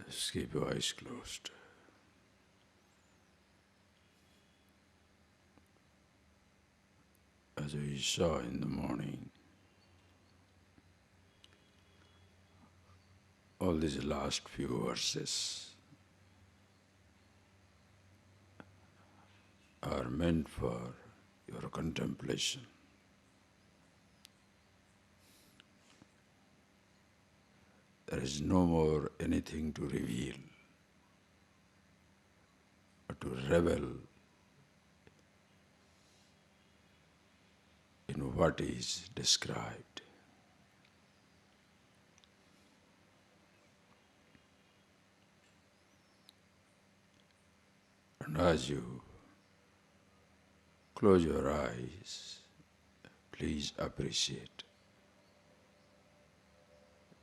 Just keep your eyes closed. As we saw in the morning, all these last few verses are meant for your contemplation. There is no more anything to reveal or to revel in what is described. And as you close your eyes, please appreciate.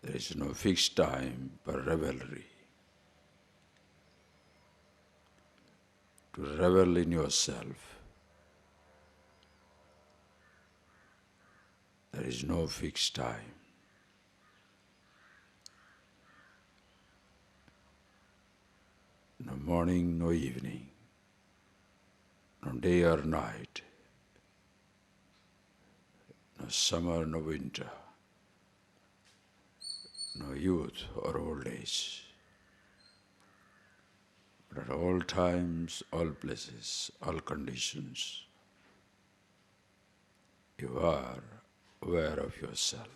There is no fixed time for revelry. To revel in yourself, there is no fixed time. No morning, no evening, no day or night, no summer, no winter, no youth or old age. But at all times, all places, all conditions, you are aware of yourself.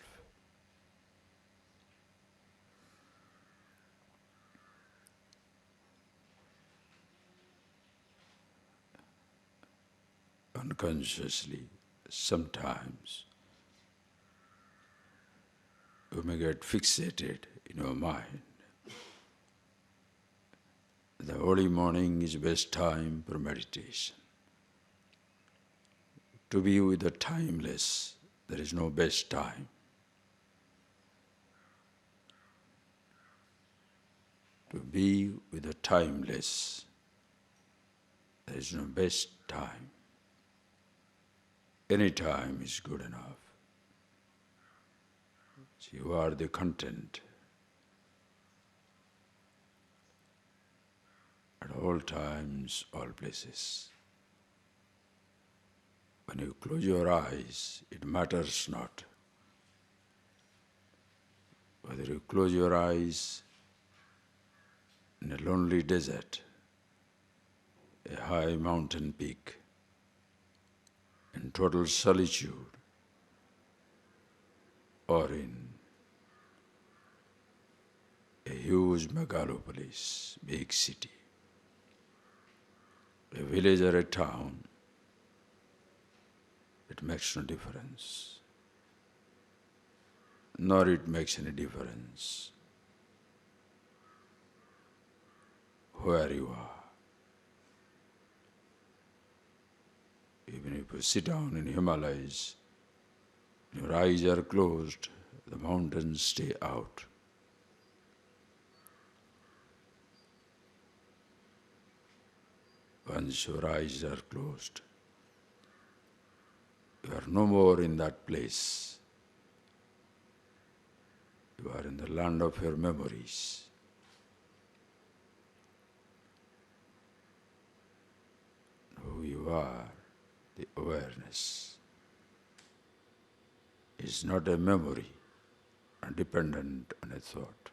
Unconsciously, sometimes you may get fixated in your mind. The early morning is best time for meditation. To be with the timeless, there is no best time. To be with the timeless, there is no best time. Any time is good enough. So you are the content at all times, all places. When you close your eyes, it matters not. Whether you close your eyes in a lonely desert, a high mountain peak, in total solitude, or in a huge megalopolis, big city, a village or a town, it makes no difference. Nor it makes any difference where you are. Even if you sit down in Himalayas, your eyes are closed, the mountains stay out. Once your eyes are closed, you are no more in that place. You are in the land of your memories. Who you are, the awareness, is not a memory dependent on a thought.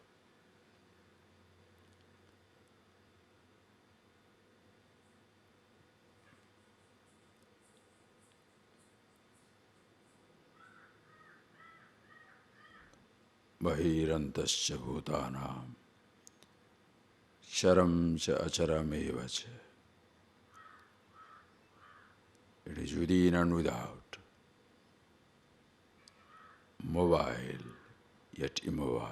Bahirantascha bhutanam charam cha acharam eva cha. It is within and without, mobile yet immobile.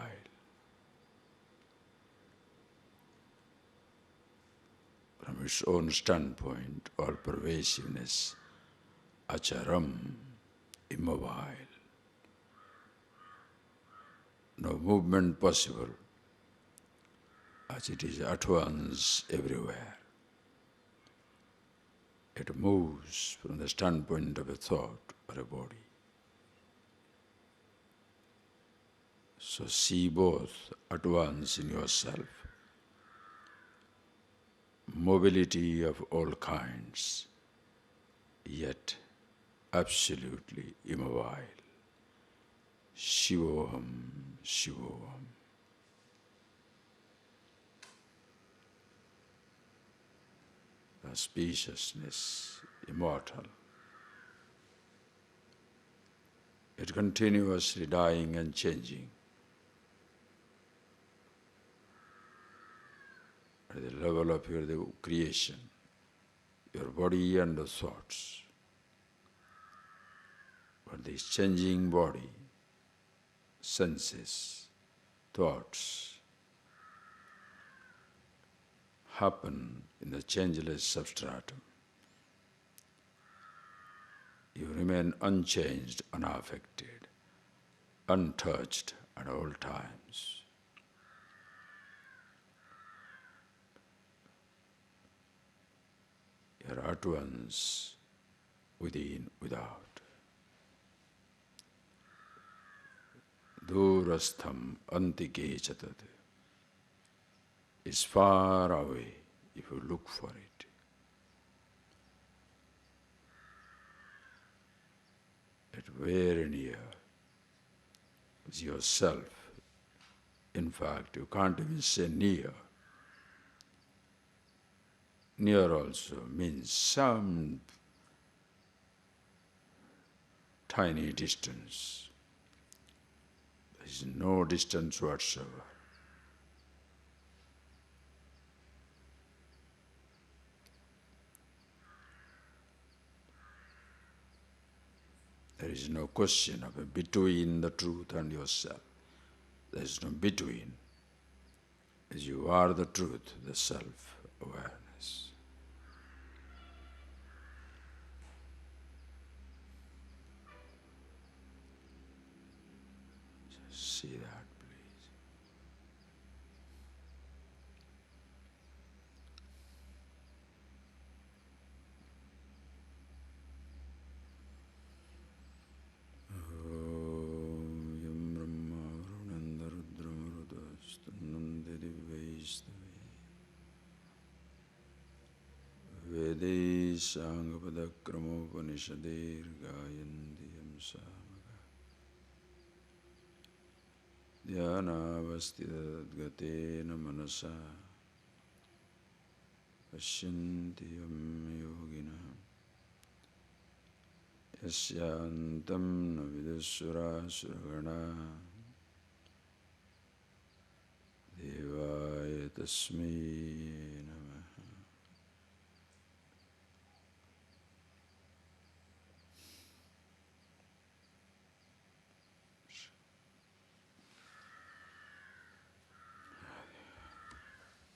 From its own standpoint, all pervasiveness, acharam, immobile. No movement possible, as it is at once everywhere. It moves from the standpoint of a thought or a body. So see both at once in yourself, mobility of all kinds, yet absolutely immobile. Shivoham, Shivoham. The spaciousness, immortal. It continuously dying and changing. At the level of the creation, your body and the thoughts. But this changing body, senses, thoughts, happen in the changeless substratum. You remain unchanged, unaffected, untouched at all times. You are at once within, without. Durastham antike chatad is far away if you look for it. Yet very near is yourself. In fact, you can't even say near. Near also means some tiny distance. There is no distance whatsoever. There is no question of a between the truth and yourself. There is no between. As you are the truth, the self-awareness. See that, please. Yam Brahma Varunanda Rudra Suddhanandaji Divyaistave Vedai Sangapadakramopanishadir Gayanti Yam Samaga Dhyanavastidadgatena Manasa Pashyanti Yam Yogina Yasyantam Navidasura Suragana Devaya Tasmai Namaha.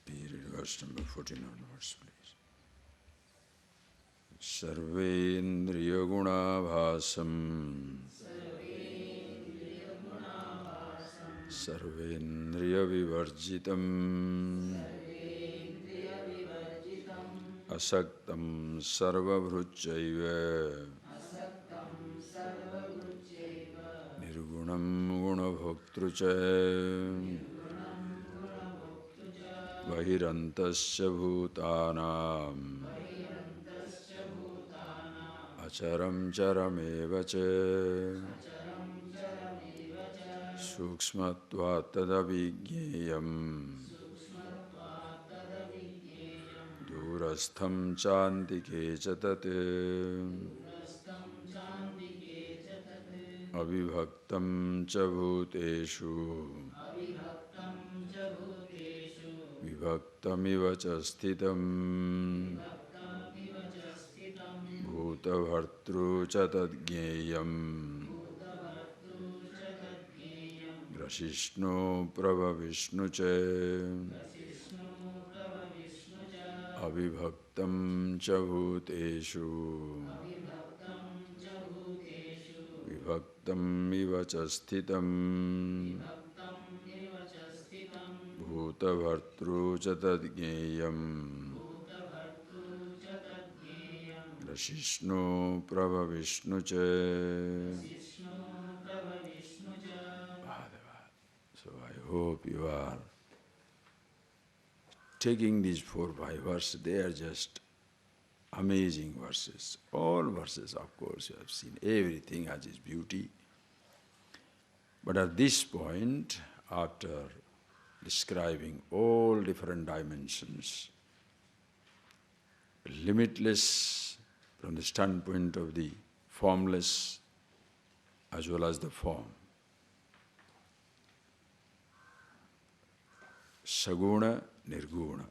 Read verse number 14 onwards, please. Sarvendriyagunabhasam Sarvendriyavivarjitam Asaktam sarvabhruchaiva Nirgunam gunabhoktrucha Vahirantasya bhutanam Acharam charameva cha Sukshmatvat tadavijñeyam Durastham chantike chatate Avibhaktam cha bhuteshu Vibhaktamiva cha sthitam Bhutavartru cha tadjneyam Grasishno prabha vishnu cha Avibhaktam cha bhuteshu Vibhaktamiva cha sthitam Bhutavartru cha tadjneyam Grasishno prabha vishnu cha. So I hope you are taking these 4-5 verses, they are just amazing verses. All verses, of course, you have seen. Everything has its beauty. But at this point, after describing all different dimensions, limitless from the standpoint of the formless as well as the form, saguna, nirguna,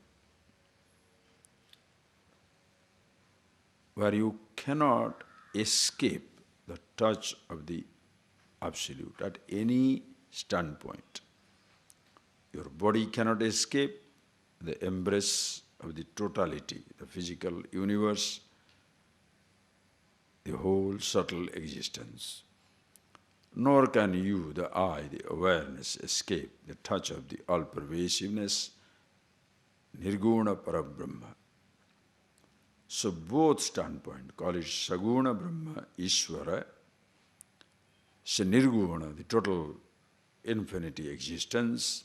where you cannot escape the touch of the Absolute at any standpoint. Your body cannot escape the embrace of the totality, the physical universe, the whole subtle existence. Nor can you, the I, the awareness, escape the touch of the all-pervasiveness, nirguna parabrahma. So both standpoints, call it saguna brahma, Ishvara, so nirguna, the total infinity existence,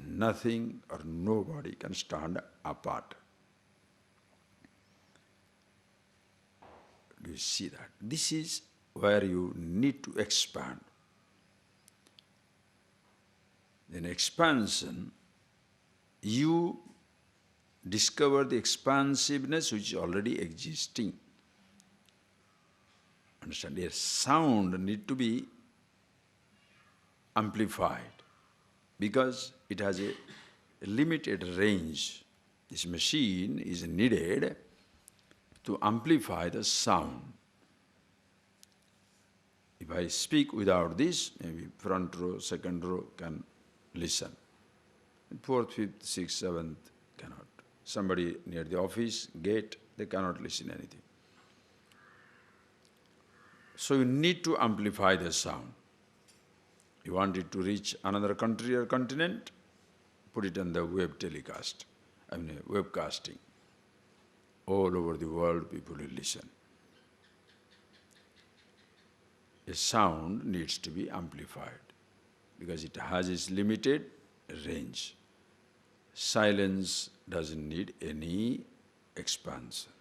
nothing or nobody can stand apart. Do you see that? This is where you need to expand. In expansion, you discover the expansiveness which is already existing. Understand? A sound need to be amplified because it has a limited range. This machine is needed to amplify the sound. If I speak without this, maybe front row, second row can listen. And fourth, fifth, sixth, seventh cannot. Somebody near the office gate, they cannot listen anything. So you need to amplify the sound. You want it to reach another country or continent, put it on the web telecast, webcasting. All over the world people will listen. A sound needs to be amplified because it has its limited range. Silence doesn't need any expansion.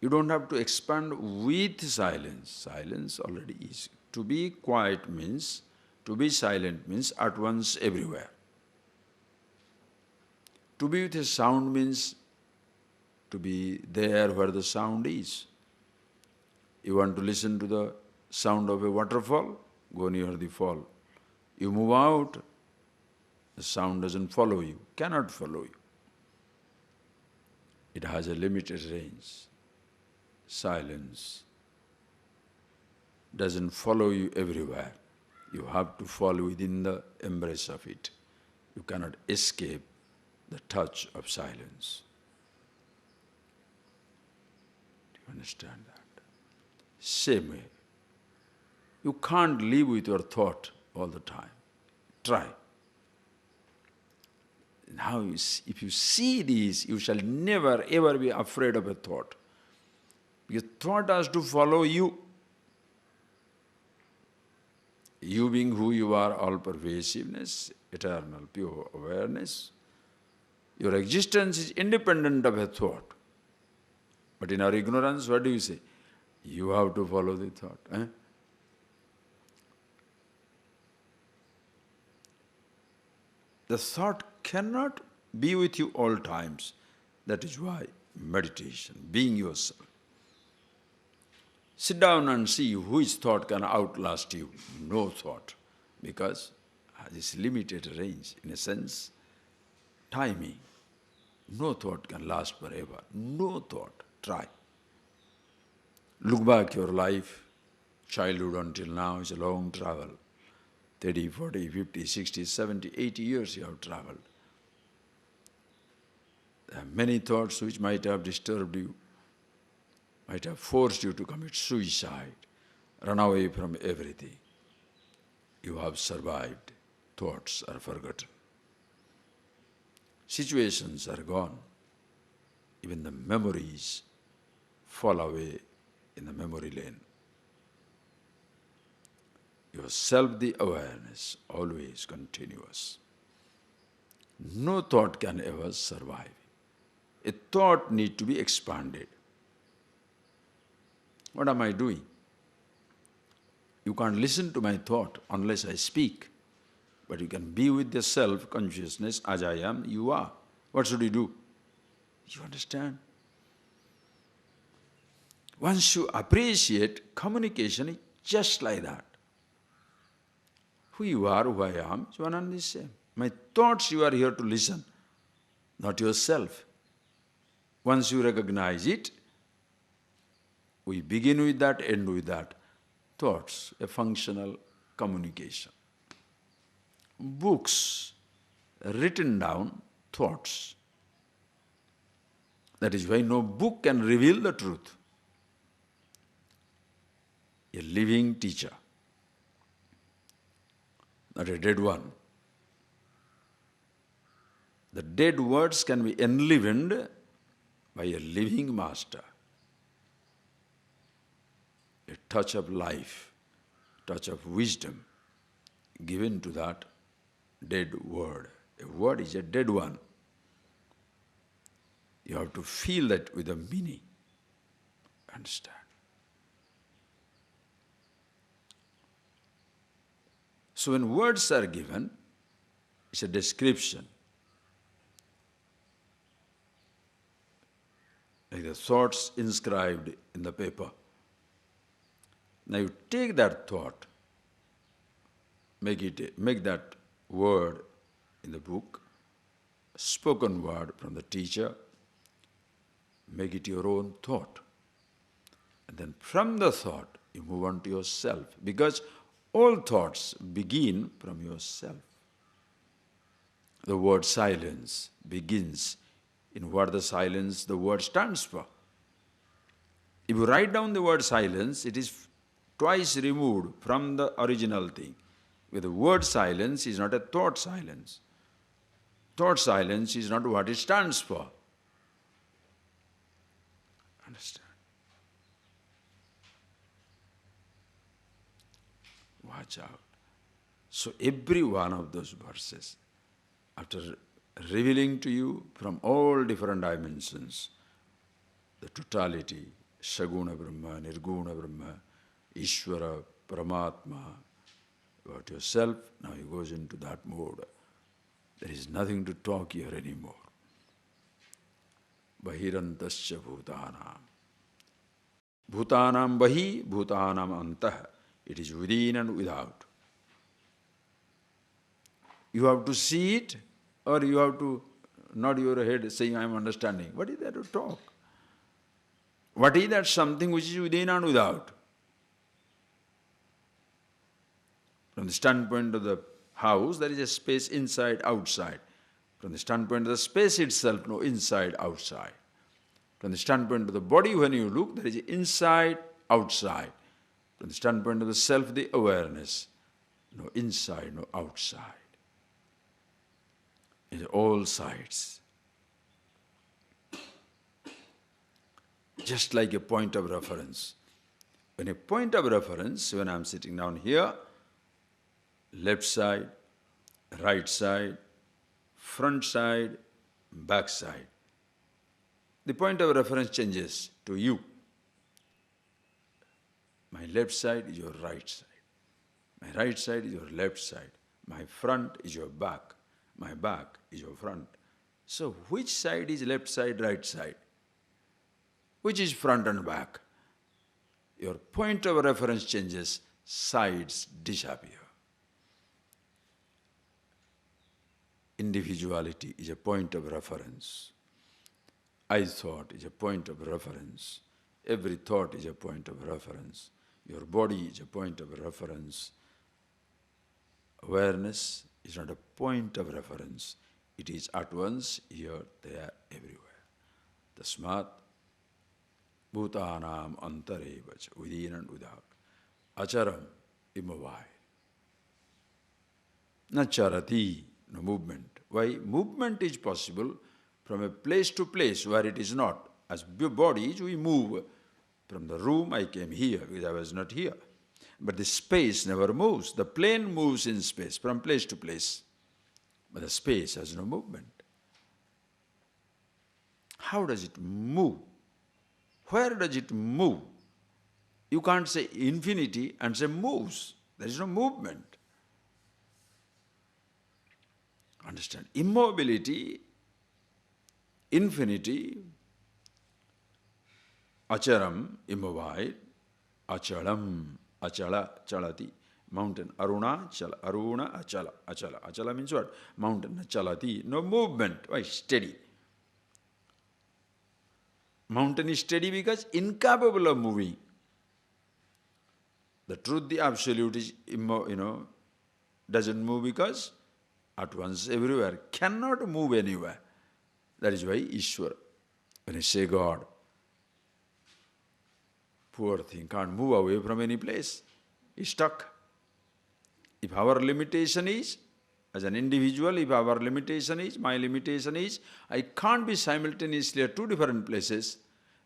You don't have to expand with silence. Silence already is. To be quiet means, to be silent means at once everywhere. To be with a sound means to be there where the sound is. You want to listen to the sound of a waterfall? Go near the fall. You move out, the sound doesn't follow you, cannot follow you. It has a limited range. Silence doesn't follow you everywhere. You have to fall within the embrace of it. You cannot escape the touch of silence. Do you understand that? Same way. You can't live with your thought all the time. Try. Now, if you see this, you shall never ever be afraid of a thought. Because thought has to follow you. You being who you are, all-pervasiveness, eternal, pure awareness, your existence is independent of a thought. But in our ignorance, what do you say? You have to follow the thought. The thought cannot be with you all times. That is why meditation, being yourself. Sit down and see which thought can outlast you. No thought, because it has this limited range, in a sense, timing. No thought can last forever. No thought. Try. Look back your life, childhood until now is a long travel. 30, 40, 50, 60, 70, 80 years you have traveled. There are many thoughts which might have disturbed you, might have forced you to commit suicide, run away from everything. You have survived. Thoughts are forgotten. Situations are gone. Even the memories fall away in the memory lane. Yourself, the awareness, always continuous. no thought can ever survive. A thought needs to be expanded. What am I doing? You can't listen to my thought unless I speak. But you can be with the self-consciousness, as I am, you are. What should you do? You understand? Once you appreciate, communication is just like that. Who you are, who I am, is one and the same. My thoughts, you are here to listen, not yourself. Once you recognize it, we begin with that, end with that. Thoughts, a functional communication. Books, written down thoughts. That is why no book can reveal the truth. A living teacher, not a dead one. The dead words can be enlivened by a living master. A touch of life, touch of wisdom given to that dead word. A word is a dead one. You have to feel that with a meaning. Understand? So when words are given, it's a description. Like the thoughts inscribed in the paper. Now you take that thought, make that word in the book, spoken word from the teacher, make it your own thought. And then from the thought, you move on to yourself. Because all thoughts begin from yourself. The word silence begins in what the silence, the word stands for. If you write down the word silence, it is twice removed from the original thing. With the word silence is not a thought silence. Thought silence is not what it stands for. Understand? Watch out. So every one of those verses, after revealing to you from all different dimensions, the totality, Saguna Brahma, Nirguna Brahma, Ishvara, Paramatma, about yourself, now he goes into that mode. There is nothing to talk here anymore. Bahirantasya bhutanam. Bhutanam bahi, bhutanam antah. It is within and without. You have to see it, or you have to nod your head saying, I am understanding. What is there to talk? What is that something which is within and without? From the standpoint of the house, there is a space inside, outside. From the standpoint of the space itself, no inside, outside. From the standpoint of the body, when you look, there is inside, outside. From the standpoint of the self, the awareness, no inside, no outside. In all sides. Just like a point of reference. When a point of reference, when I am sitting down here, left side, right side, front side, back side. The point of reference changes to you. My left side is your right side. My right side is your left side. My front is your back. My back is your front. So which side is left side, right side? Which is front and back? Your point of reference changes, sides disappear. Individuality is a point of reference. I thought is a point of reference. Every thought is a point of reference. Your body is a point of reference. Awareness is not a point of reference. It is at once here, there, everywhere. Tasmat bhutanam antarevacha, within and without. Acharam, immobile. Nacharati, no movement. Why? Movement is possible from a place to place where it is not. As bodies, we move. From the room, I came here because I was not here. But the space never moves. The plane moves in space from place to place. But the space has no movement. How does it move? Where does it move? You can't say infinity and say moves. There is no movement. Understand? Immobility, infinity, acharam, immobile, achalam, achala, chalati. Mountain, aruna, chala, aruna, achala, achala. Achala means what? Mountain, chalati. No movement. Why? Steady. Mountain is steady because incapable of moving. The truth, the absolute is, doesn't move because at once everywhere, cannot move anywhere. That is why Ishwar, when you say God, poor thing, can't move away from any place. He's stuck. If our limitation is, as an individual, if our limitation is, my limitation is, I can't be simultaneously at two different places,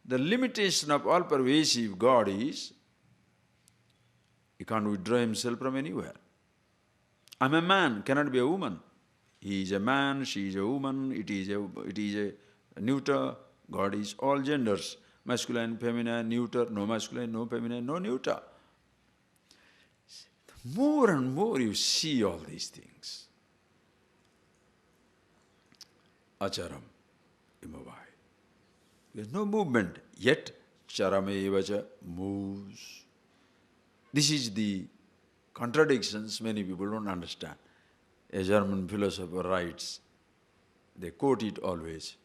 the limitation of all-pervasive God is, he can't withdraw himself from anywhere. I'm a man, cannot be a woman. He is a man, she is a woman, it is a neuter. God is all genders. Masculine, feminine, neuter, no masculine, no feminine, no neuter. More and more you see all these things. Acharam, immobile. There is no movement, yet charamevacha moves. This is the contradictions many people don't understand. A German philosopher writes, they quote it always.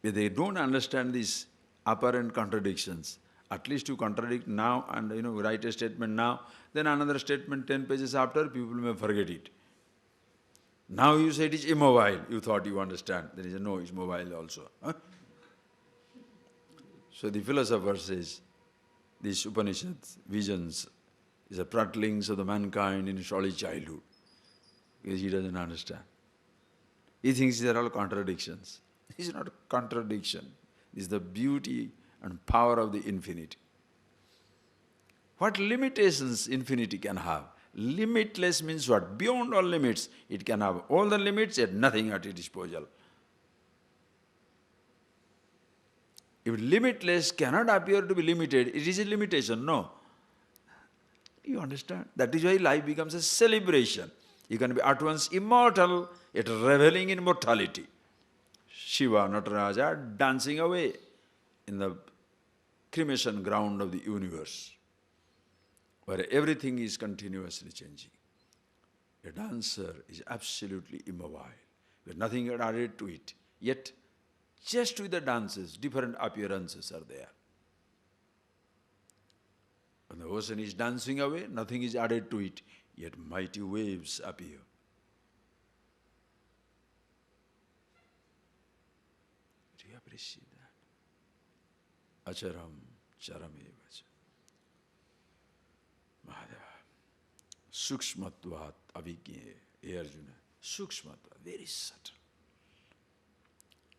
If they don't understand these apparent contradictions, at least you contradict now and write a statement now, then another statement 10 pages after, people may forget it. Now you say it is immobile, you thought you understand. There is a no, it's mobile also. Huh? So the philosopher says, these Upanishads, visions, is a prattlings of the mankind in its early childhood. Because he doesn't understand. He thinks these are all contradictions. This is not a contradiction. This is the beauty and power of the infinity. What limitations infinity can have? Limitless means what? Beyond all limits. It can have all the limits, yet nothing at its disposal. If limitless cannot appear to be limited, it is a limitation. No. You understand? That is why life becomes a celebration. You can be at once immortal, yet reveling in mortality. Shiva, Nataraja, dancing away in the cremation ground of the universe, where everything is continuously changing. A dancer is absolutely immobile, with nothing added to it. Yet, just with the dances, different appearances are there. When the ocean is dancing away, nothing is added to it, yet mighty waves appear. Do you appreciate that? Acharam charamevacha. Mahadeva. Sukshmatvat avijñe. Arjuna. Sukshmatvat, very subtle.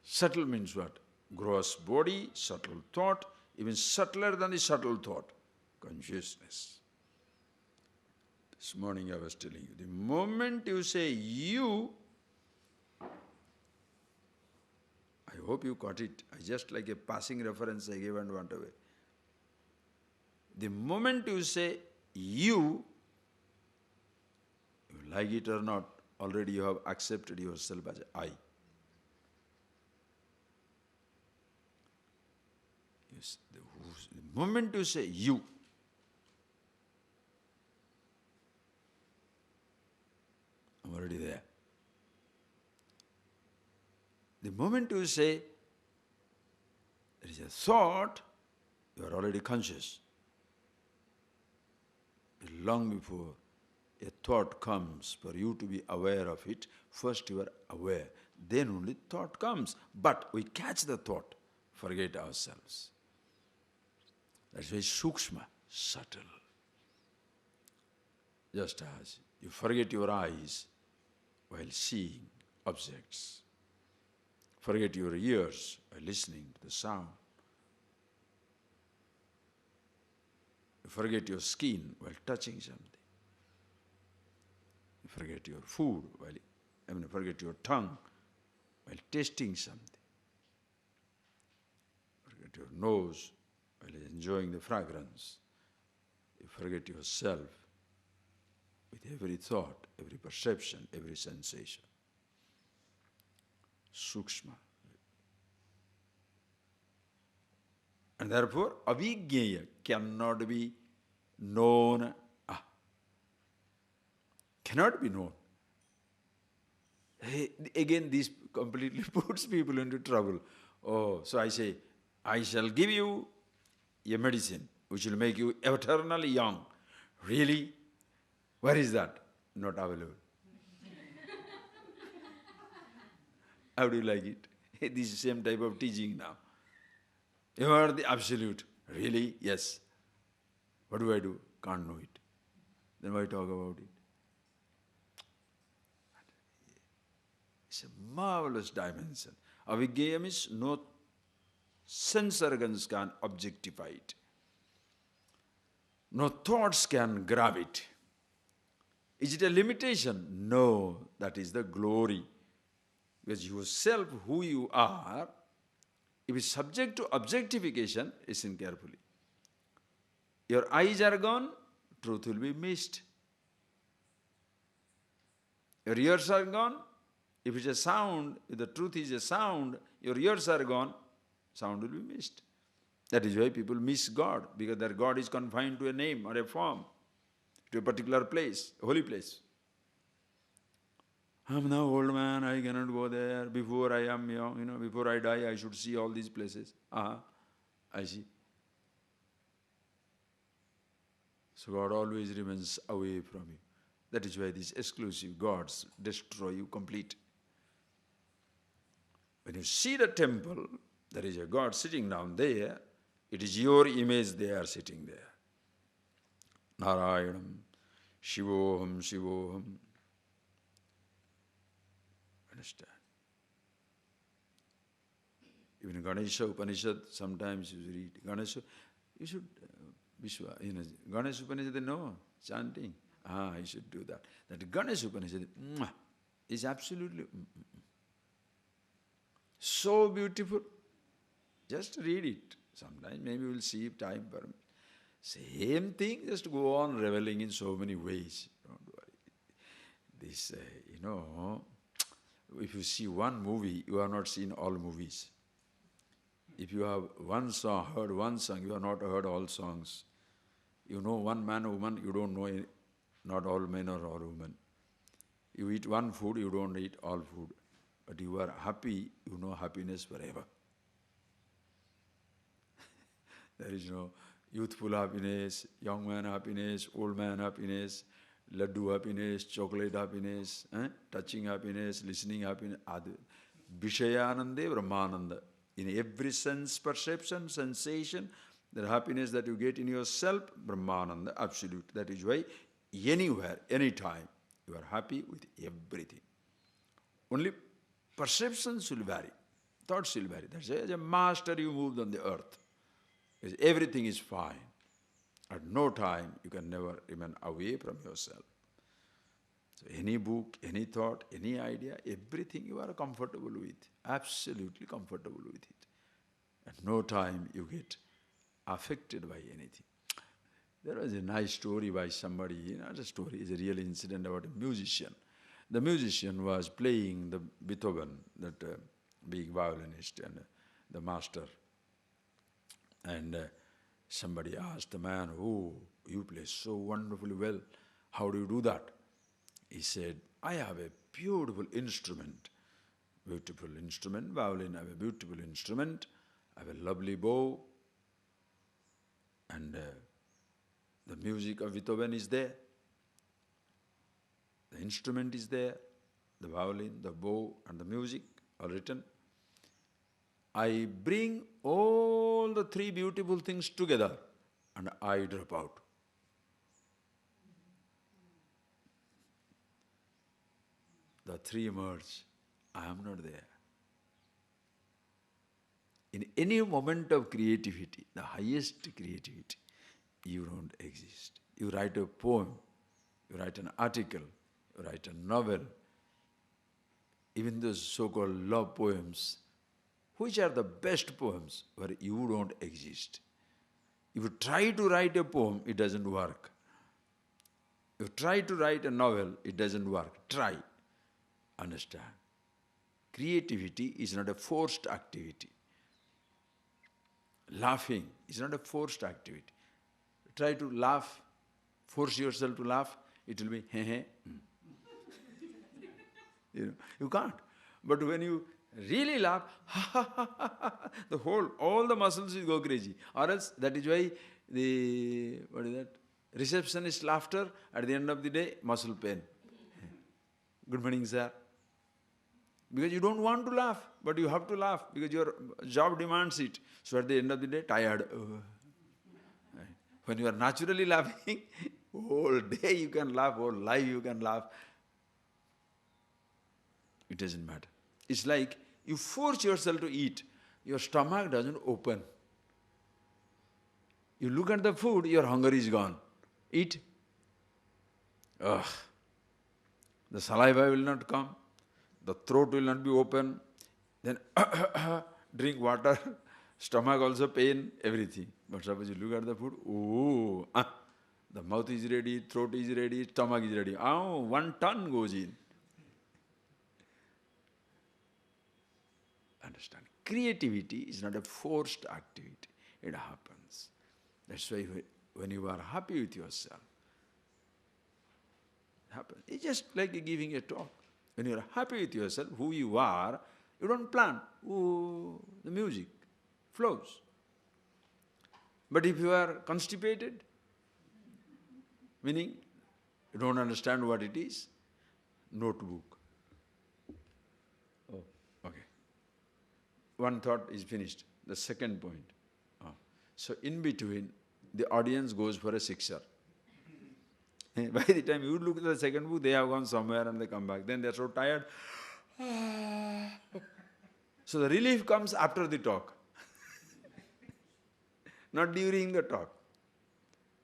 Subtle means what? Gross body, subtle thought, even subtler than the subtle thought. Consciousness. This morning I was telling you, the moment you say you, I hope you caught it. I just like a passing reference I gave and went away. The moment you say you like it or not, already you have accepted yourself as I. Yes, the moment you say you, I'm already there. The moment you say there is a thought, you are already conscious. Long before a thought comes, for you to be aware of it, first you are aware, then only thought comes. But we catch the thought, forget ourselves. That's why sukshma, subtle. Just as you forget your eyes while seeing objects, forget your ears while listening to the sound, you forget your skin while touching something, you forget your food while forget your tongue while tasting something. Forget your nose while enjoying the fragrance. You forget yourself with every thought, every perception, every sensation. Sukshma. And therefore, avijñeya cannot be known. Cannot be known. Again, this completely puts people into trouble. Oh, so I say, I shall give you a medicine which will make you eternally young. Really? Where is that? Not available. How do you like it? This is the same type of teaching now. You are the absolute. Really? Yes. What do I do? Can't know it. Then why talk about it? It's a marvelous dimension. Avijñeya means no sense organs can objectify it. No thoughts can grab it. Is it a limitation? No, that is the glory. Because yourself, who you are, if it's subject to objectification, listen carefully. Your eyes are gone, truth will be missed. Your ears are gone. If it's a sound, if the truth is a sound, your ears are gone, sound will be missed. That is why people miss God, because their God is confined to a name or a form, to a particular place, a holy place. I'm now old man, I cannot go there. Before I am young, before I die, I should see all these places. I see. So God always remains away from you. That is why these exclusive gods destroy you complete. When you see the temple, there is a God sitting down there. It is your image they are sitting there. Narayanam, Shivoham, Shivoham. Understand? Even Ganesha Upanishad, sometimes you read Ganesha, you should, Ganesha Upanishad, no, chanting. You should do that. That Ganesha Upanishad is absolutely so beautiful. Just read it. Sometimes maybe we'll see if time permits. Same thing, just go on reveling in so many ways. Don't worry. This, if you see one movie, you have not seen all movies. If you have one song, heard one song, you have not heard all songs. You know one man or woman, you don't know not all men or all women. You eat one food, you don't eat all food. But you are happy, you know happiness forever. There is no youthful happiness, young man happiness, old man happiness, laddu happiness, chocolate happiness, touching happiness, listening happiness. Vishayanande Brahmananda. In every sense, perception, sensation, the happiness that you get in yourself, Brahmananda, absolute. That is why anywhere, anytime, you are happy with everything. Only perceptions will vary, thoughts will vary. That's why as a master you moved on the earth. Because everything is fine. At no time you can never remain away from yourself. So any book, any thought, any idea, everything you are comfortable with, absolutely comfortable with it. At no time you get affected by anything. There was a nice story by somebody, not a story, it's a real incident about a musician. The musician was playing the Beethoven, that big violinist and the master. And somebody asked the man, "Oh, you play so wonderfully well. How do you do that?" He said, "I have a beautiful instrument, violin, I have a beautiful instrument, I have a lovely bow, and the music of Beethoven is there. The instrument is there, the violin, the bow, and the music are written. I bring all the three beautiful things together and I drop out. The three merge. I am not there. In any moment of creativity, the highest creativity, you don't exist. You write a poem, you write an article, you write a novel, even those so-called love poems, which are the best poems where you don't exist. If you try to write a poem, it doesn't work. If you try to write a novel, it doesn't work. Try. Understand? Creativity is not a forced activity. Laughing is not a forced activity. Try to laugh, force yourself to laugh, it will be heh heh. You can't. But when you really laugh, all the muscles will go crazy. Or else, that is why receptionist laughter, at the end of the day, muscle pain. Good morning, sir. Because you don't want to laugh, but you have to laugh because your job demands it. So at the end of the day, tired. When you are naturally laughing, whole day you can laugh, whole life you can laugh. It doesn't matter. It's like you force yourself to eat. Your stomach doesn't open. You look at the food, your hunger is gone. Eat. Ugh. The saliva will not come. The throat will not be open. Then drink water. Stomach also pain, everything. But suppose you look at the food, the mouth is ready, throat is ready, stomach is ready. 1 ton goes in. Understand? Creativity is not a forced activity. It happens. That's why when you are happy with yourself, it happens. It's just like giving a talk. When you are happy with yourself, who you are, you don't plan. The music flows. But if you are constipated, meaning you don't understand what it is, notebook. Oh, okay. One thought is finished. The second point. So in between, the audience goes for a sixer. By the time you look at the second book, they have gone somewhere and they come back. Then they are so tired. So the relief comes after the talk. Not during the talk.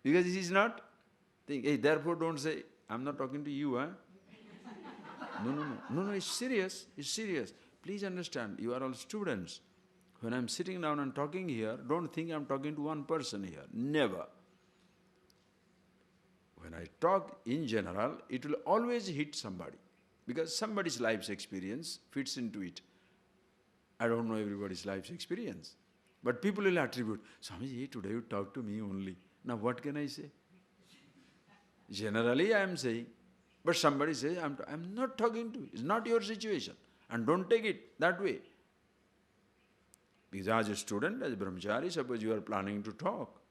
Because it is not, hey, therefore don't say, I'm not talking to you, huh? No, it's serious, it's serious. Please understand, you are all students. When I'm sitting down and talking here, don't think I'm talking to one person here. Never. When I talk in general, it will always hit somebody. Because somebody's life's experience fits into it. I don't know everybody's life's experience. But people will attribute, Swamiji, today you talk to me only. Now what can I say? Generally I am saying, but somebody says, I'm not talking to you. It's not your situation. And don't take it that way. Because as a student, as a brahmachari, suppose you are planning to talk.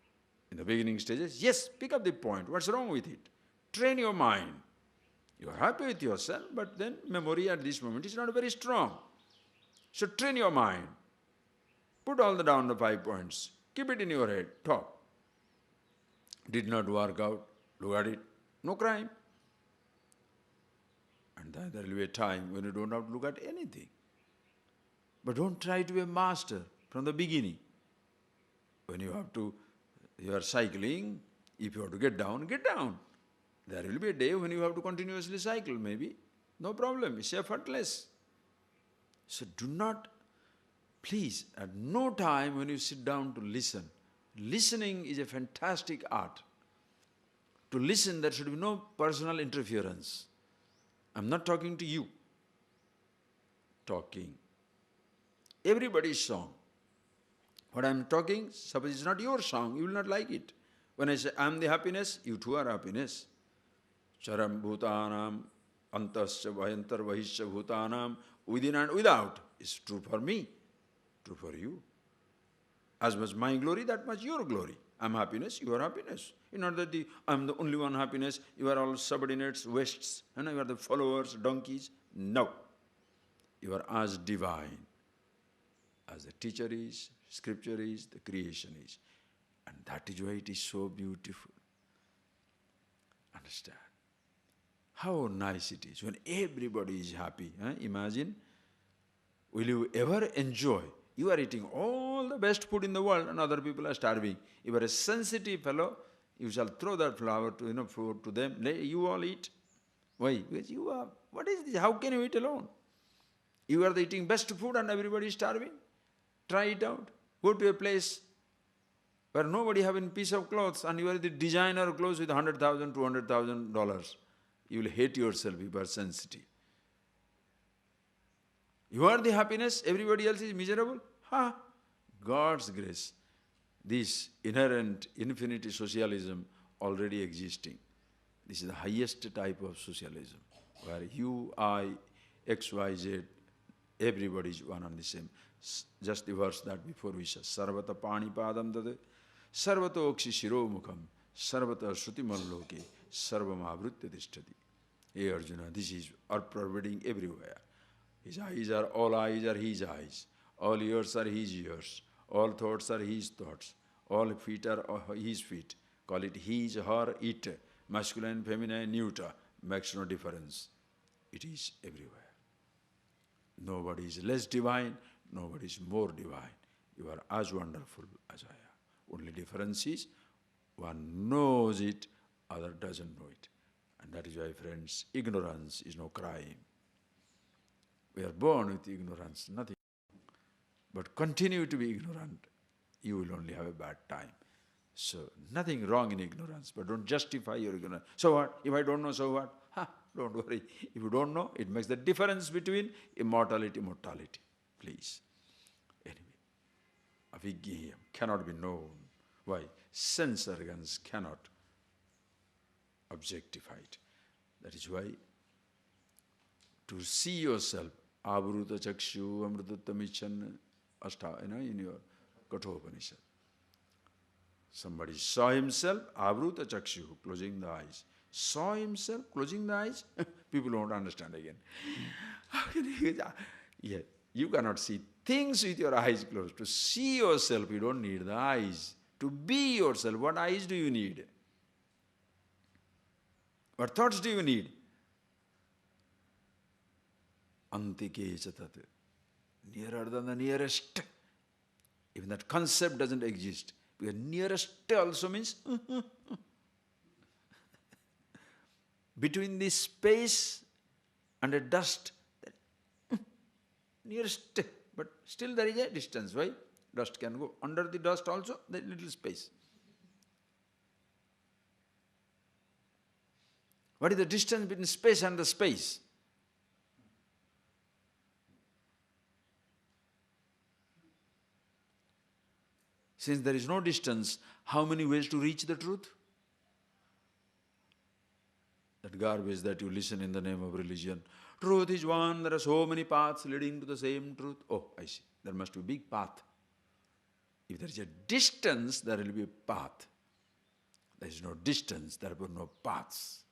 In the beginning stages, yes, pick up the point. What's wrong with it? Train your mind. You are happy with yourself, but then memory at this moment is not very strong. So train your mind. Put all down the 5 points. Keep it in your head. Talk. Did not work out. Look at it. No crime. And then there will be a time when you don't have to look at anything. But don't try to be a master from the beginning. When you are cycling, if you have to get down, get down. There will be a day when you have to continuously cycle, maybe. No problem. It's effortless. So do not, please, at no time when you sit down to listen. Listening is a fantastic art. To listen, there should be no personal interference. I'm not talking to you. Talking. Everybody's song. What I'm talking, suppose it's not your song, you will not like it. When I say, I'm the happiness, you too are happiness. Charam bhutanam, antasya bhayantar vahisya bhutanam, within and without, is true for me, true for you. As much my glory, that much your glory. I'm happiness, you are happiness. It's not that I'm the only one happiness, you are all subordinates, wastes, and you are the followers, donkeys. No. You are as divine as the teacher is, scripture is, the creation is. And that is why it is so beautiful. Understand? How nice it is when everybody is happy. Imagine, will you ever enjoy? You are eating all the best food in the world and other people are starving. If you are a sensitive fellow, you shall throw that flower food to them. You all eat. Why? Because you are, what is this? How can you eat alone? You are eating best food and everybody is starving. Try it out. Go to a place where nobody having piece of clothes and you are the designer clothes with $100,000, $200,000. You will hate yourself if you are sensitive. You are the happiness, everybody else is miserable. God's grace. This inherent infinity socialism already existing. This is the highest type of socialism, where you, I, X, Y, Z, everybody is one and the same. Just the verse that before we said, Sarvata Panipadam Dade, Sarvata Okshi Shiro Mukham, Sarvata Shruti Malloke, Sarvam Avritya Tishtati. Hey Arjuna, this is pervading everywhere. His eyes are his eyes. All ears are his ears. All thoughts are his thoughts. All feet are his feet. Call it his, her, it. Masculine, feminine, neuter. Makes no difference. It is everywhere. Nobody is less divine. Nobody is more divine. You are as wonderful as I am. Only difference is one knows it, other doesn't know it. And that is why, friends, ignorance is no crime. We are born with ignorance, nothing. But continue to be ignorant, you will only have a bad time. So, nothing wrong in ignorance, but don't justify your ignorance. So what? If I don't know, so what? Don't worry. If you don't know, it makes the difference between immortality and mortality. Please. Anyway, avijñeyam cannot be known. Why? Sense organs cannot objectify it. That is why to see yourself, avruta chakshu amrutattamichan, in your Kathopanishad. Somebody saw himself, avruta chakshu, closing the eyes. Saw himself, closing the eyes. People don't understand again. Yeah, you cannot see things with your eyes closed. To see yourself, you don't need the eyes. To be yourself, what eyes do you need? What thoughts do you need? Antike chatat. Nearer than the nearest. Even that concept doesn't exist. Because nearest also means between this space and a dust, nearest, but still there is a distance. Why? Dust can go. Under the dust also, there is little space. What is the distance between space and the space? Since there is no distance, how many ways to reach the truth? That garbage that you listen in the name of religion. Truth is one, there are so many paths leading to the same truth. Oh, I see. There must be a big path. If there is a distance, there will be a path. There is no distance, therefore no paths.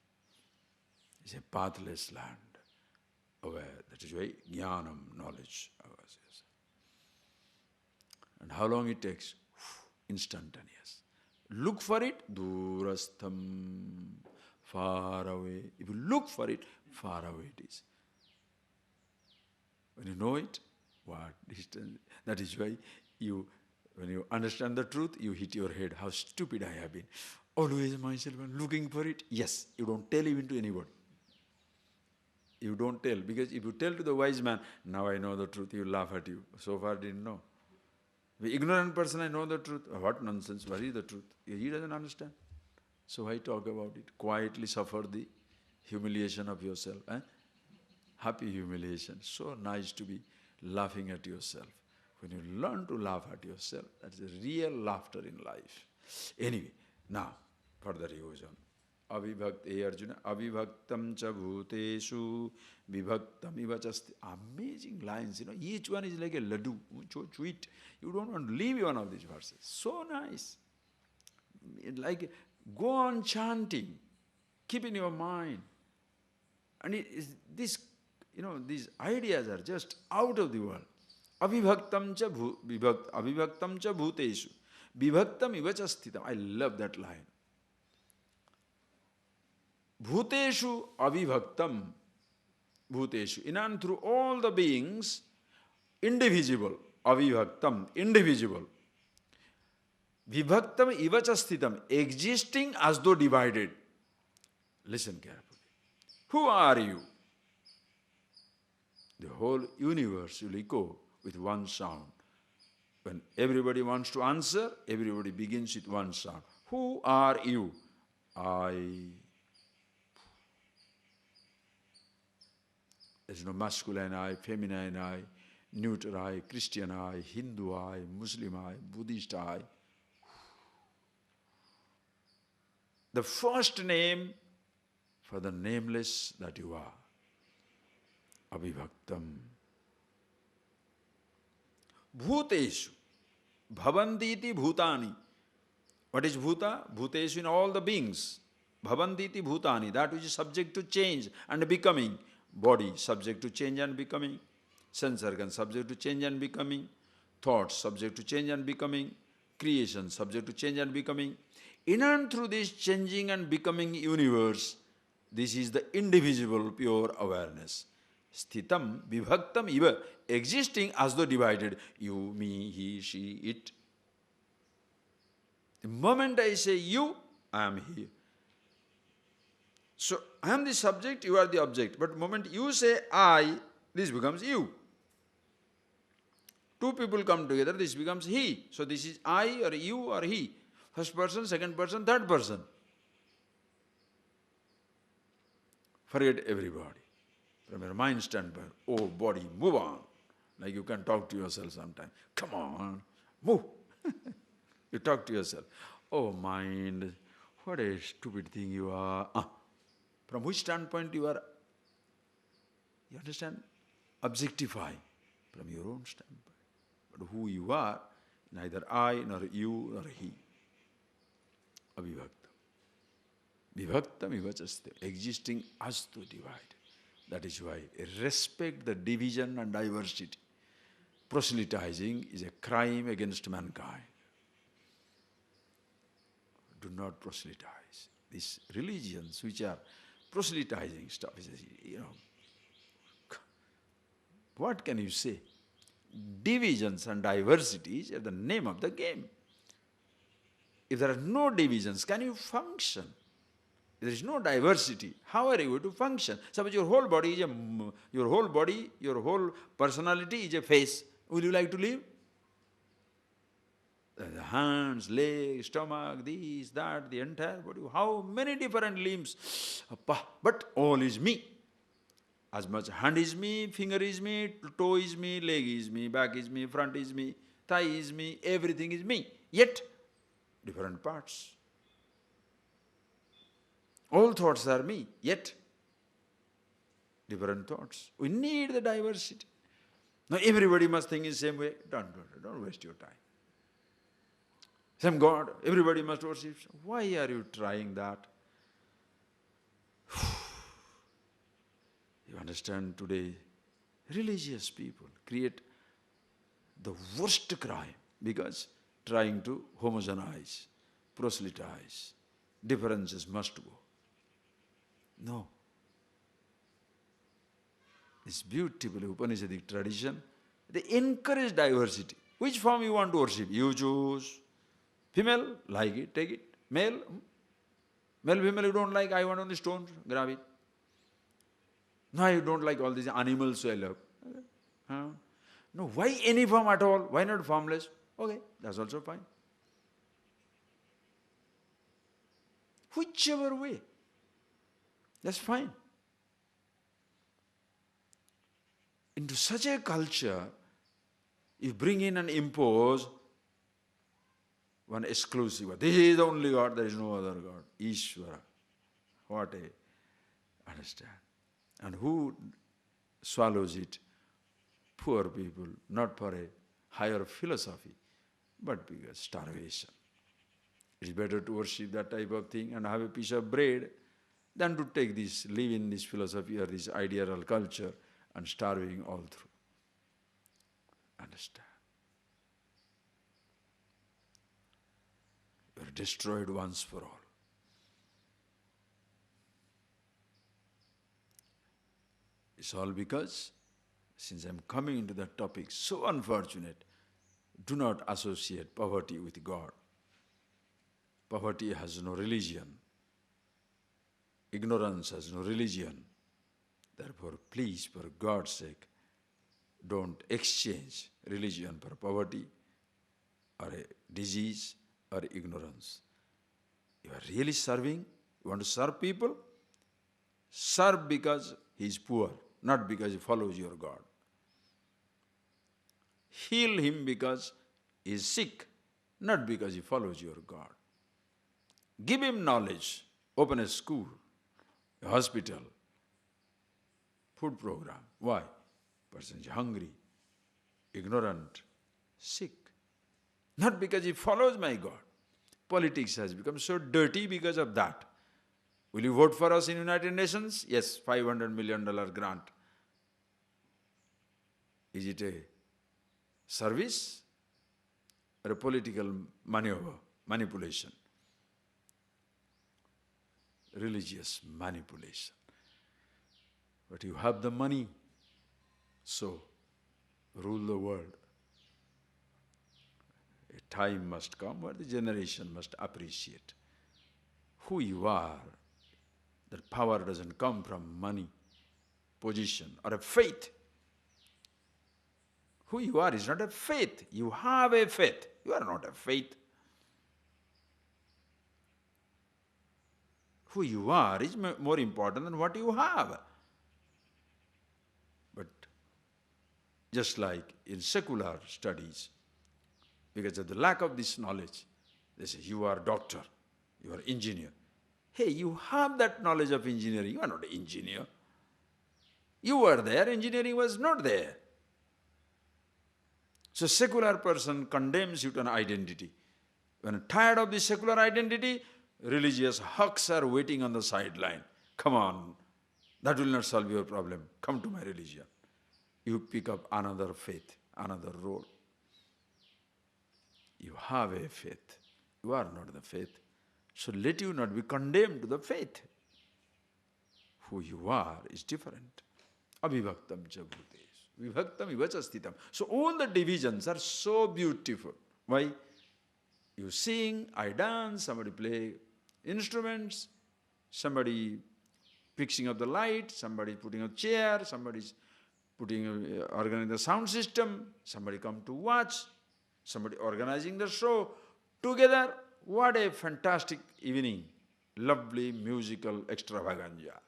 It's a pathless land. Aware. That is why jnanam, knowledge. And how long it takes? Instantaneous. Look for it, durastham, far away. If you look for it, far away it is. When you know it, what distance? That is why when you understand the truth, you hit your head. How stupid I have been. Always myself, I'm looking for it. Yes, you don't tell even to anybody. You don't tell, because if you tell to the wise man, now I know the truth, he will laugh at you. So far didn't know. The ignorant person, I know the truth. What nonsense, what is the truth? He doesn't understand. So why talk about it? Quietly suffer the humiliation of yourself. Happy humiliation. So nice to be laughing at yourself. When you learn to laugh at yourself, that's a real laughter in life. Anyway, now, further he goes on. Arjuna, avibhaktam cha bhuteshu vibhaktam ivachasti. Amazing lines, each one is like a laddu, sweet. You don't want to leave one of these verses. So nice. Like, go on chanting. Keep in your mind. And these ideas are just out of the world. Avibhaktam cha bhuteshu vibhaktam ivachasthitam. I love that line. Bhuteshu avibhaktam. Bhuteshu. In and through all the beings, indivisible. Avibhaktam, indivisible. Vibhaktam ivachasthitam. Existing as though divided. Listen carefully. Who are you? The whole universe will echo with one sound. When everybody wants to answer, everybody begins with one sound. Who are you? I. There's no masculine I, feminine I, neuter I, Christian I, Hindu I, Muslim I, Buddhist I. The first name for the nameless that you are. Avibhaktam. Bhuteshu. Bhavanditi bhutani. What is bhuta? Bhuteshu in all the beings. Bhavanditi bhutani. That which is subject to change and becoming. Body subject to change and becoming. Sense organ subject to change and becoming. Thoughts subject to change and becoming. Creation subject to change and becoming. In and through this changing and becoming universe, this is the indivisible pure awareness. Sthitam vibhaktam iva, existing as though divided. You, me, he, she, it. The moment I say you, I am here. So, I am the subject, you are the object. But the moment you say I, this becomes you. Two people come together, this becomes he. So, this is I or you or he. First person, second person, third person. Forget everybody. From your mind standpoint, oh body, move on. Like you can talk to yourself sometimes. Come on, move. You talk to yourself. Oh mind, what a stupid thing you are. From which standpoint you are, you understand? Objectifying from your own standpoint. But who you are, neither I, nor you, nor he. Avibhaktam. Vibhaktam ivachaste. Existing as though divided. That is why respect the division and diversity. Proselytizing is a crime against mankind. Do not proselytize. These religions which are proselytizing stuff, what can you say? Divisions and diversities are the name of the game. If there are no divisions, can you function? If there is no diversity, how are you going to function? Suppose your whole body is your whole personality is a face. Would you like to live? The hands, legs, stomach, this, that, the entire body. How many different limbs? But all is me. As much hand is me, finger is me, toe is me, leg is me, back is me, front is me, thigh is me, everything is me. Yet, different parts. All thoughts are me, yet different thoughts. We need the diversity. Now everybody must think in the same way. Don't waste your time. Same God, everybody must worship. Why are you trying that? You understand, today religious people create the worst crime because trying to homogenize, proselytize, differences must go. No. This beautiful Upanishadic tradition, they encourage diversity. Which form you want to worship? You choose. Female, like it, take it. Male, female you don't like, I want only stones, grab it. No, you don't like all these animals, so I love. Okay. No, why any form at all? Why not formless? Okay, that's also fine. Whichever way, that's fine. Into such a culture, you bring in and impose one exclusive God. This is the only God, there is no other God. Ishvara. What a understand. And who swallows it? Poor people, not for a higher philosophy, but because starvation. It's better to worship that type of thing and have a piece of bread than to take this, live in this philosophy or this ideal culture and starving all through. Understand? You are destroyed once for all. It's all because, since I'm coming into that topic, so unfortunate, do not associate poverty with God. Poverty has no religion. Ignorance has no religion. Therefore, please, for God's sake, Don't exchange religion for poverty or a disease or ignorance. You are really serving, you want to serve people? Serve because he is poor, not because he follows your God. Heal him because he is sick, not because he follows your God. Give him knowledge, open a school, a hospital, food program. Why? Person is hungry, ignorant, sick. Not because he follows my God. Politics has become so dirty because of that. Will you vote for us in United Nations? Yes, $500 million grant. Is it a service or a political maneuver, manipulation? Religious manipulation. But you have the money, so rule the world. A time must come where the generation must appreciate who you are. That power doesn't come from money, position, or a faith. Who you are is not a faith. You have a faith. You are not a faith. Who you are is more important than what you have. But just like in secular studies, because of the lack of this knowledge, they say, you are doctor, you are engineer. Hey, you have that knowledge of engineering, you are not an engineer. You were there, engineering was not there. So secular person condemns you to an identity. When tired of this secular identity, religious hucks are waiting on the sideline. Come on, that will not solve your problem. Come to my religion. You pick up another faith, another role. You have a faith. You are not the faith. So let you not be condemned to the faith. Who you are is different. Abhivaktam cha bhutesh. Vibhaktam iva cha sthitam. So all the divisions are so beautiful. Why? You sing, I dance, somebody play instruments, somebody fixing up the light, somebody putting a chair, somebody's organizing the sound system, somebody come to watch, somebody organizing the show. Together, what a fantastic evening. Lovely musical extravaganza.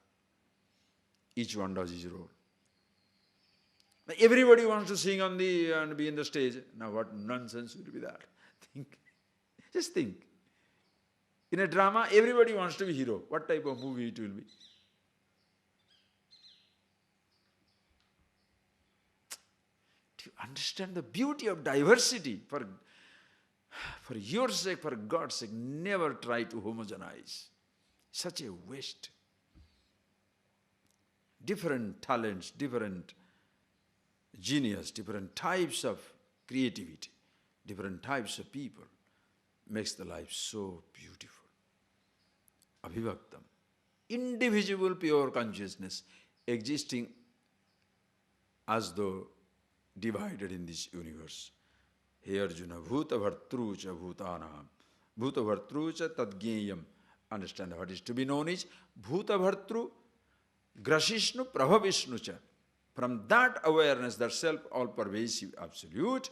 Each one does his role. Everybody wants to sing on and be in the stage. Now what nonsense would be that? Think. Just think. In a drama, everybody wants to be hero. What type of movie it will be? Do you understand the beauty of diversity? For your sake, for God's sake, never try to homogenize. Such a waste. Different talents, different genius, different types of creativity, different types of people makes the life so beautiful. Abhivaktam. Indivisible pure consciousness existing as though divided in this universe. Hey Arjuna, bhuta bhartru cha bhutanam, bhuta bhartru cha tadgyeyam. Understand what is to be known is bhuta bhartru, grashishnu, prabhavishnu cha. From that awareness, that self all-pervasive absolute,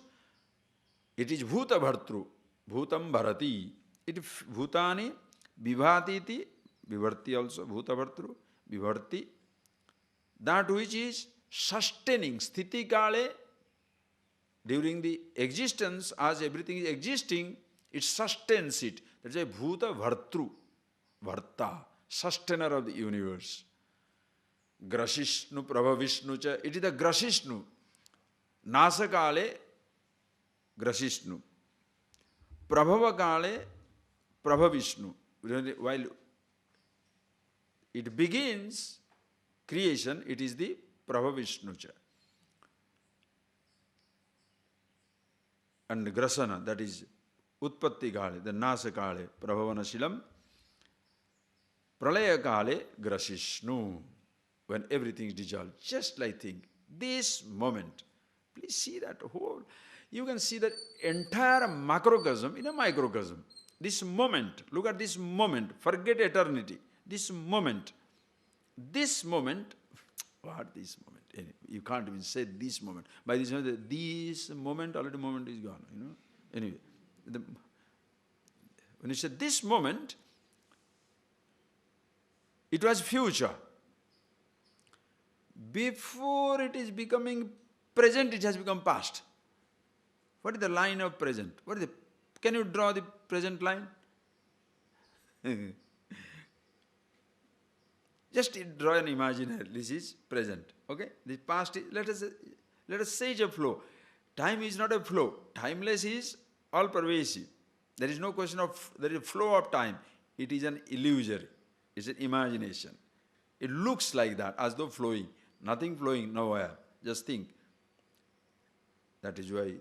it is bhuta bhartru, bhutam bharati. It is bhutani vibhatiti, vibharti also, bhuta bhartru, vibharti. That which is sustaining, sthiti kale, during the existence, as everything is existing, it sustains it. That's why bhuta bhartru, bharta, sustainer of the universe. Grashishnu, prabhavishnu cha. It is the grashishnu. Nasakale, grashishnu. Prabhavakale, prabhavishnu. While it begins creation, it is the prabhavishnu cha. And grasana, that is utpatti kale, the nasa kale, prabhavana shilam. Pralaya kale, grashishnu. When everything is dissolved, just like think, this moment, please see that whole, you can see that entire macrocosm in a microcosm. This moment, look at this moment, forget eternity. This moment, What this moment? You can't even say this moment. By this moment, already moment is gone, Anyway, when you say this moment, it was future. Before it is becoming present, it has become past. What is the line of present? Can you draw the present line? Just draw an imaginary. This is present. Okay? The past is, let us say it's a flow. Time is not a flow. Timeless is all pervasive. There is no question of, there is a flow of time. It is an illusory. It's an imagination. It looks like that, as though flowing. Nothing flowing nowhere. Just think. That is why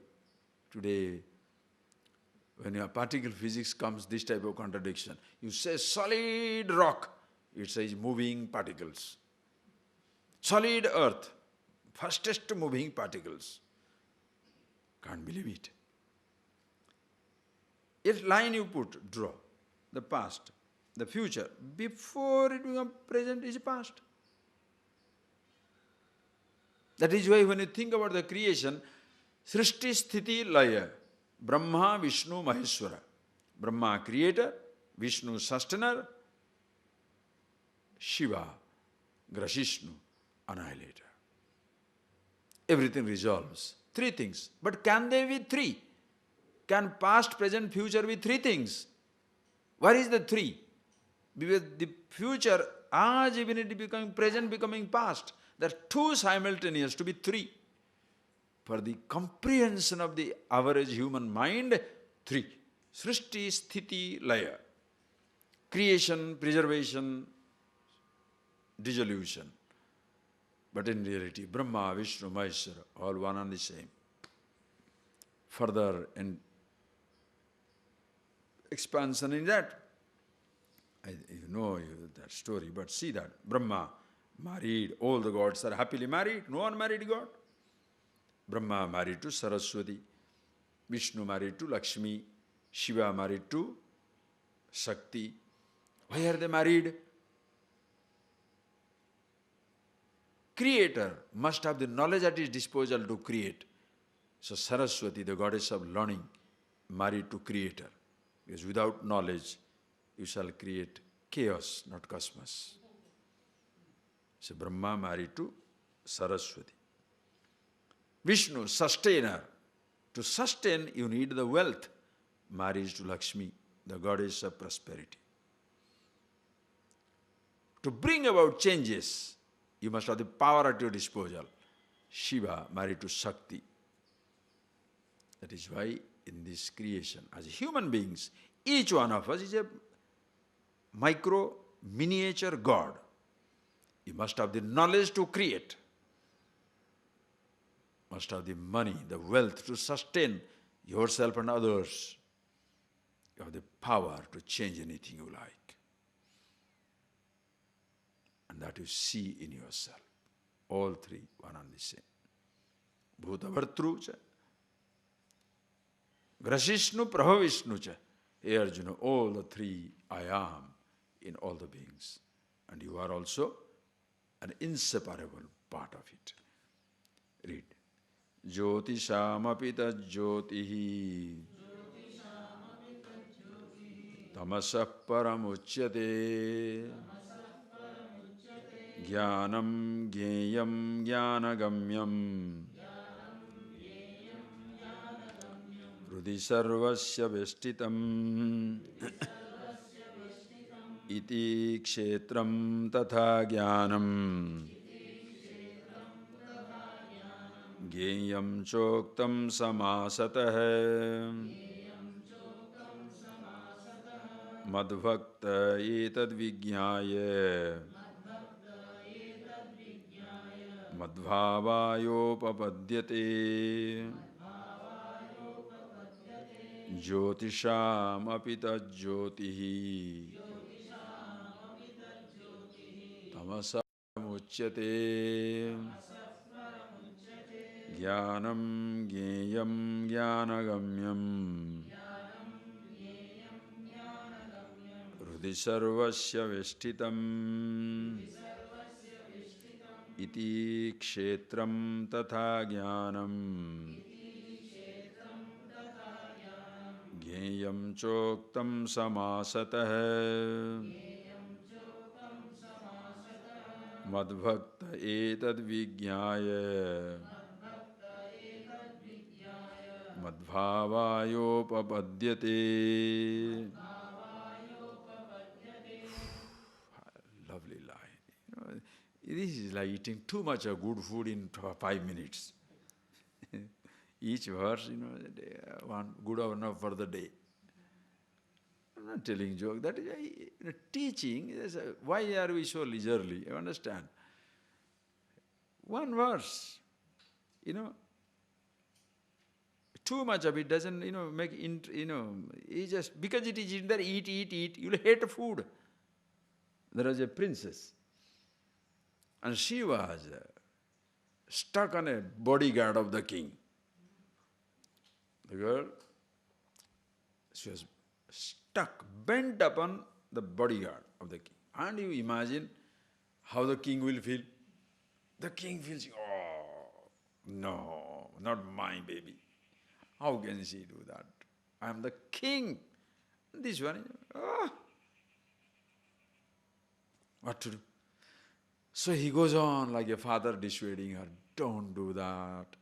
today, when your particle physics comes, this type of contradiction. You say solid rock, it says moving particles. Solid earth, fastest moving particles. Can't believe it. If line you put, draw, the past, the future, before it becomes present is past. That is why when you think about the creation, Srishti Sthiti Laya, Brahma, Vishnu, Maheshwara. Brahma creator, Vishnu sustainer, Shiva, Grashishnu, annihilator. Everything resolves. Three things. But can they be three? Can past, present, future be three things? Where is the three? Because the future, as even it becoming present, becoming past, there are two simultaneous, to be three. For the comprehension of the average human mind, three. Srishti, Sthiti, Laya. Creation, preservation, dissolution. But in reality, Brahma, Vishnu, Maheshwara, all one and the same. Further expansion in that. You know that story, but see that. Brahma married, all the gods are happily married, no unmarried god. Brahma married to Saraswati, Vishnu married to Lakshmi, Shiva married to Shakti. Why are they married? Creator must have the knowledge at his disposal to create. So Saraswati, the goddess of learning, married to Creator. Because without knowledge, you shall create chaos, not cosmos. So Brahma married to Saraswati. Vishnu, sustainer. To sustain, you need the wealth. Marriage to Lakshmi, the goddess of prosperity. To bring about changes, you must have the power at your disposal. Shiva married to Shakti. That is why in this creation, as human beings, each one of us is a micro, miniature God. You must have the knowledge to create. Must have the money, the wealth to sustain yourself and others. You have the power to change anything you like. And that you see in yourself. All three, one and the same. Bhutavartru cha, Grashishnu, Prahavishnu cha. Hey Arjuna, all the three I am in all the beings. And you are also an inseparable part of it. Read. Jyotishamapi tajyotihi tamasah paramuchyate jnanam jneyam jnanagamyam hridhi sarvasya vestitam iti kshetram tatha jnanam Gyeyam choktam samasatah madbhakta etad vijñāya madbhāvāyopapadyate jyotishām apita jyotihi tamasa muchyate Jnanam Gyeyam Jnanagamyam Hridhi Sarvasya Veshtitam iti kshetram tatha jnanam jneyam choktam samasatah madbhakta etad vijñāya madbhāvāyopapadyate. Lovely line. This is like eating too much of good food in 5 minutes. Each verse, one good enough for the day. I'm not telling joke. That is teaching. Why are we so leisurely? You understand? One verse, too much of it doesn't, make, it's just, because it is in there, eat, you'll hate food. There was a princess, and she was stuck on a bodyguard of the king. The girl, she was stuck, bent upon the bodyguard of the king. And you imagine how the king will feel. The king feels, oh, no, not my baby. How can she do that? I am the king. This one, what to do? So he goes on like a father dissuading her, don't do that.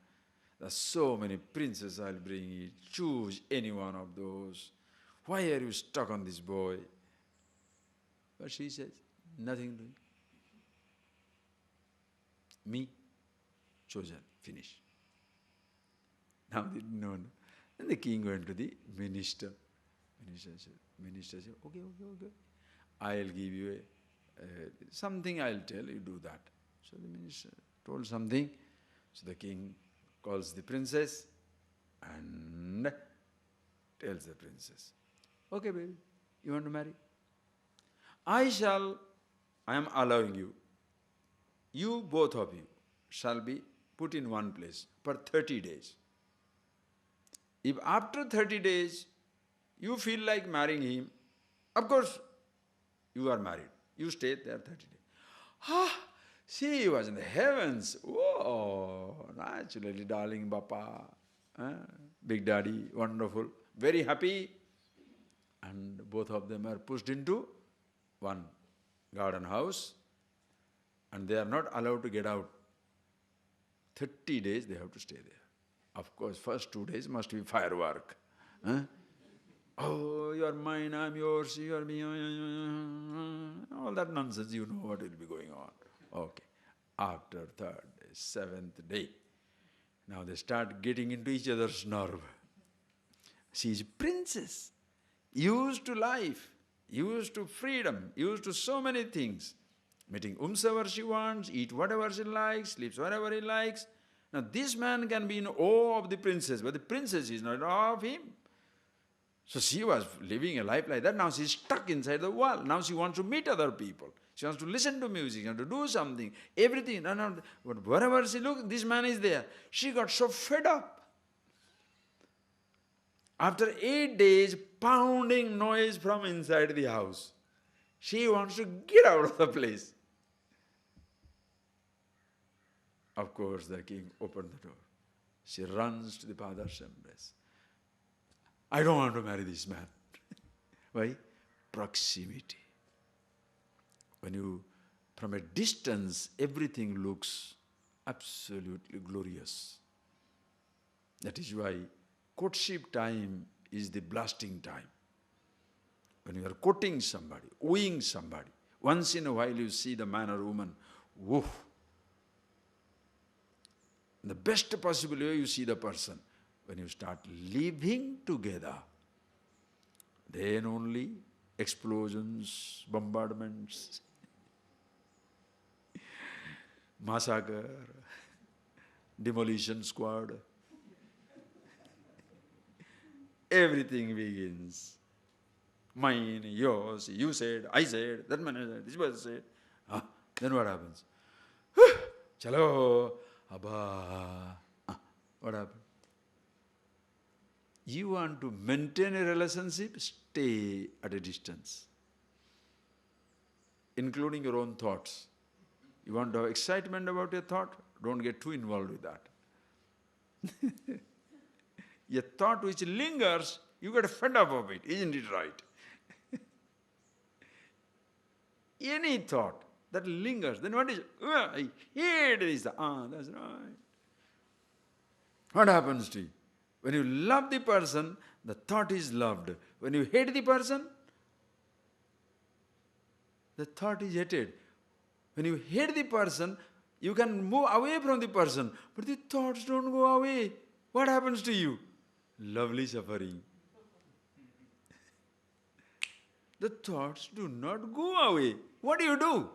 There are so many princes I'll bring you. Choose any one of those. Why are you stuck on this boy? But she says, nothing doing. Me, chosen, finish. Now, no. Then the king went to the minister. Minister said, okay. I'll give you something I'll tell you, do that. So the minister told something. So the king calls the princess and tells the princess, okay baby, you want to marry? I am allowing you, both of you, shall be put in one place for 30 days. If after 30 days you feel like marrying him, of course you are married. You stay there 30 days. She was in the heavens. Whoa, naturally, darling Bappa, Big Daddy, wonderful, very happy. And both of them are pushed into one garden house, and they are not allowed to get out. 30 days they have to stay there. Of course, first 2 days must be firework. Oh, you are mine, I am yours, you are me. All that nonsense, you know what will be going on. Okay. After 3rd day, 7th day, now they start getting into each other's nerve. She is princess, used to life, used to freedom, used to so many things. Meeting whomsoever she wants, eat whatever she likes, sleeps wherever he likes. Now this man can be in awe of the princess, but the princess is not in awe of him. So she was living a life like that. Now she's stuck inside the wall. Now she wants to meet other people. She wants to listen to music, she wants to do something, everything. But wherever she looks, this man is there. She got so fed up. After 8 days, pounding noise from inside the house. She wants to get out of the place. Of course, the king opened the door. She runs to the father's embrace. I don't want to marry this man. Why? Proximity. When you, from a distance, everything looks absolutely glorious. That is why courtship time is the blasting time. When you are courting somebody, wooing somebody, once in a while you see the man or woman, woof. The best possible way you see the person. When you start living together, then only explosions, bombardments, massacre, demolition squad, everything begins. Mine, yours, you said, I said, that man said, this person said. Then what happens? Chalo, abba. What happens? You want to maintain a relationship, stay at a distance, including your own thoughts. You want to have excitement about your thought? Don't get too involved with that. A thought which lingers, you get fed up of it, isn't it right? Any thought that lingers, then what is, I hate this, that's right. What happens to you? When you love the person, the thought is loved. When you hate the person, the thought is hated. When you hate the person, you can move away from the person, but the thoughts don't go away. What happens to you? Lovely suffering. The thoughts do not go away. What do?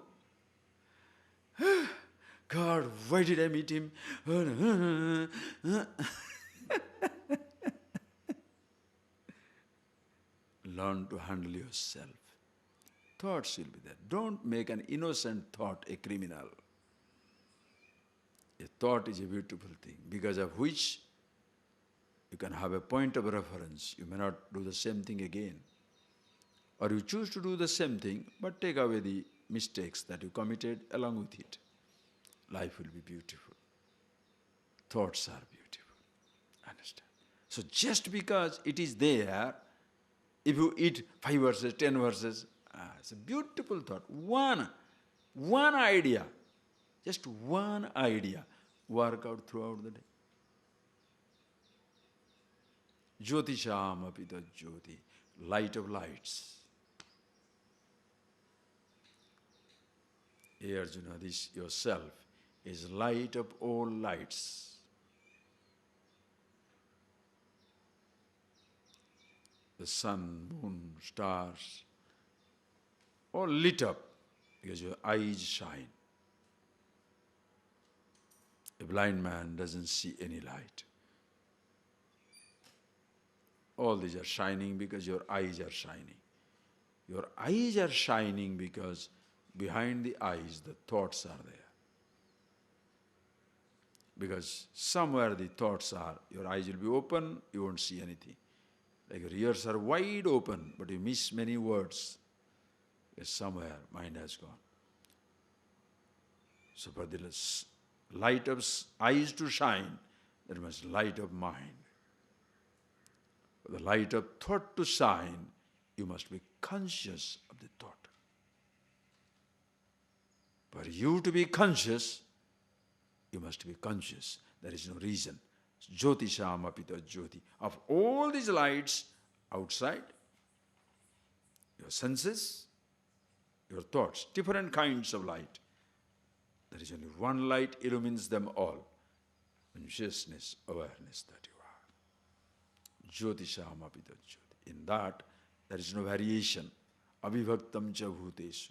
God, why did I meet him? Learn to handle yourself. Thoughts will be there. Don't make an innocent thought a criminal. A thought is a beautiful thing, because of which you can have a point of reference. You may not do the same thing again. Or you choose to do the same thing, but take away the mistakes that you committed along with it. Life will be beautiful. Thoughts are beautiful. Understand? So just because it is there, if you eat 5 verses, 10 verses, it's a beautiful thought. One idea, just one idea, work out throughout the day. Jyotisham apita jyoti, light of lights. Hey Arjuna, this yourself is light of all lights. The sun, moon, stars, all lit up because your eyes shine. A blind man doesn't see any light. All these are shining because your eyes are shining. Your eyes are shining because behind the eyes the thoughts are there. Because somewhere the thoughts are, your eyes will be open, you won't see anything. Like your ears are wide open, but you miss many words. Because somewhere mind has gone. So for the light of eyes to shine, there must light of mind. For the light of thought to shine, you must be conscious of the thought. For you to be conscious, you must be conscious. There is no reason. Jyotisham apita jyoti. Of all these lights outside, your senses, your thoughts, different kinds of light, there is only one light illumines them all. Consciousness, awareness that you are. Jyotisham apita jyoti. In that, there is no variation. Avibhaktam cha bhuteshu.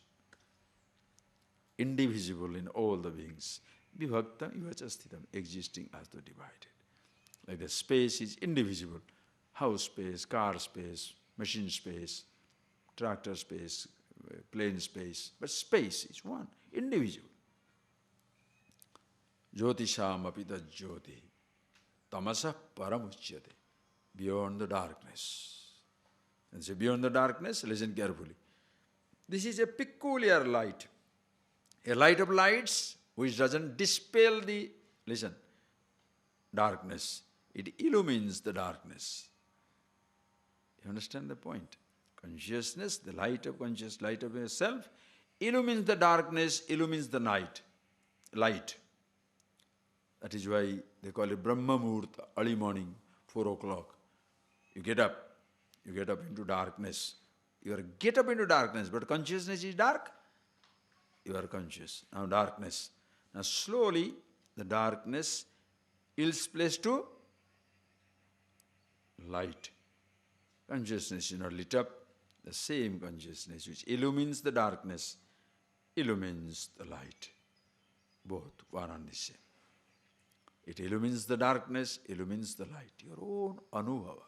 Indivisible in all the beings. Vibhakta ivacha sthitam, existing as though divided. Like the space is indivisible. House space, car space, machine space, tractor space, plane space. But space is one, indivisible. Jyotisham apita jyoti. Tamasa paramuchyate. Beyond the darkness. And say beyond the darkness, listen carefully. This is a peculiar light. A light of lights which doesn't dispel the, listen, darkness. It illumines the darkness. You understand the point? Consciousness, the light of conscious, light of yourself, illumines the darkness, illumines the night, light. That is why they call it Brahma Muhurta, early morning, 4 o'clock. You get up into darkness. You get up into darkness, but consciousness is dark. You are conscious. Now darkness. Now slowly the darkness yields place to light. Consciousness is not lit up. The same consciousness which illumines the darkness, illumines the light. Both one and the same. It illumines the darkness, illumines the light. Your own anubhava.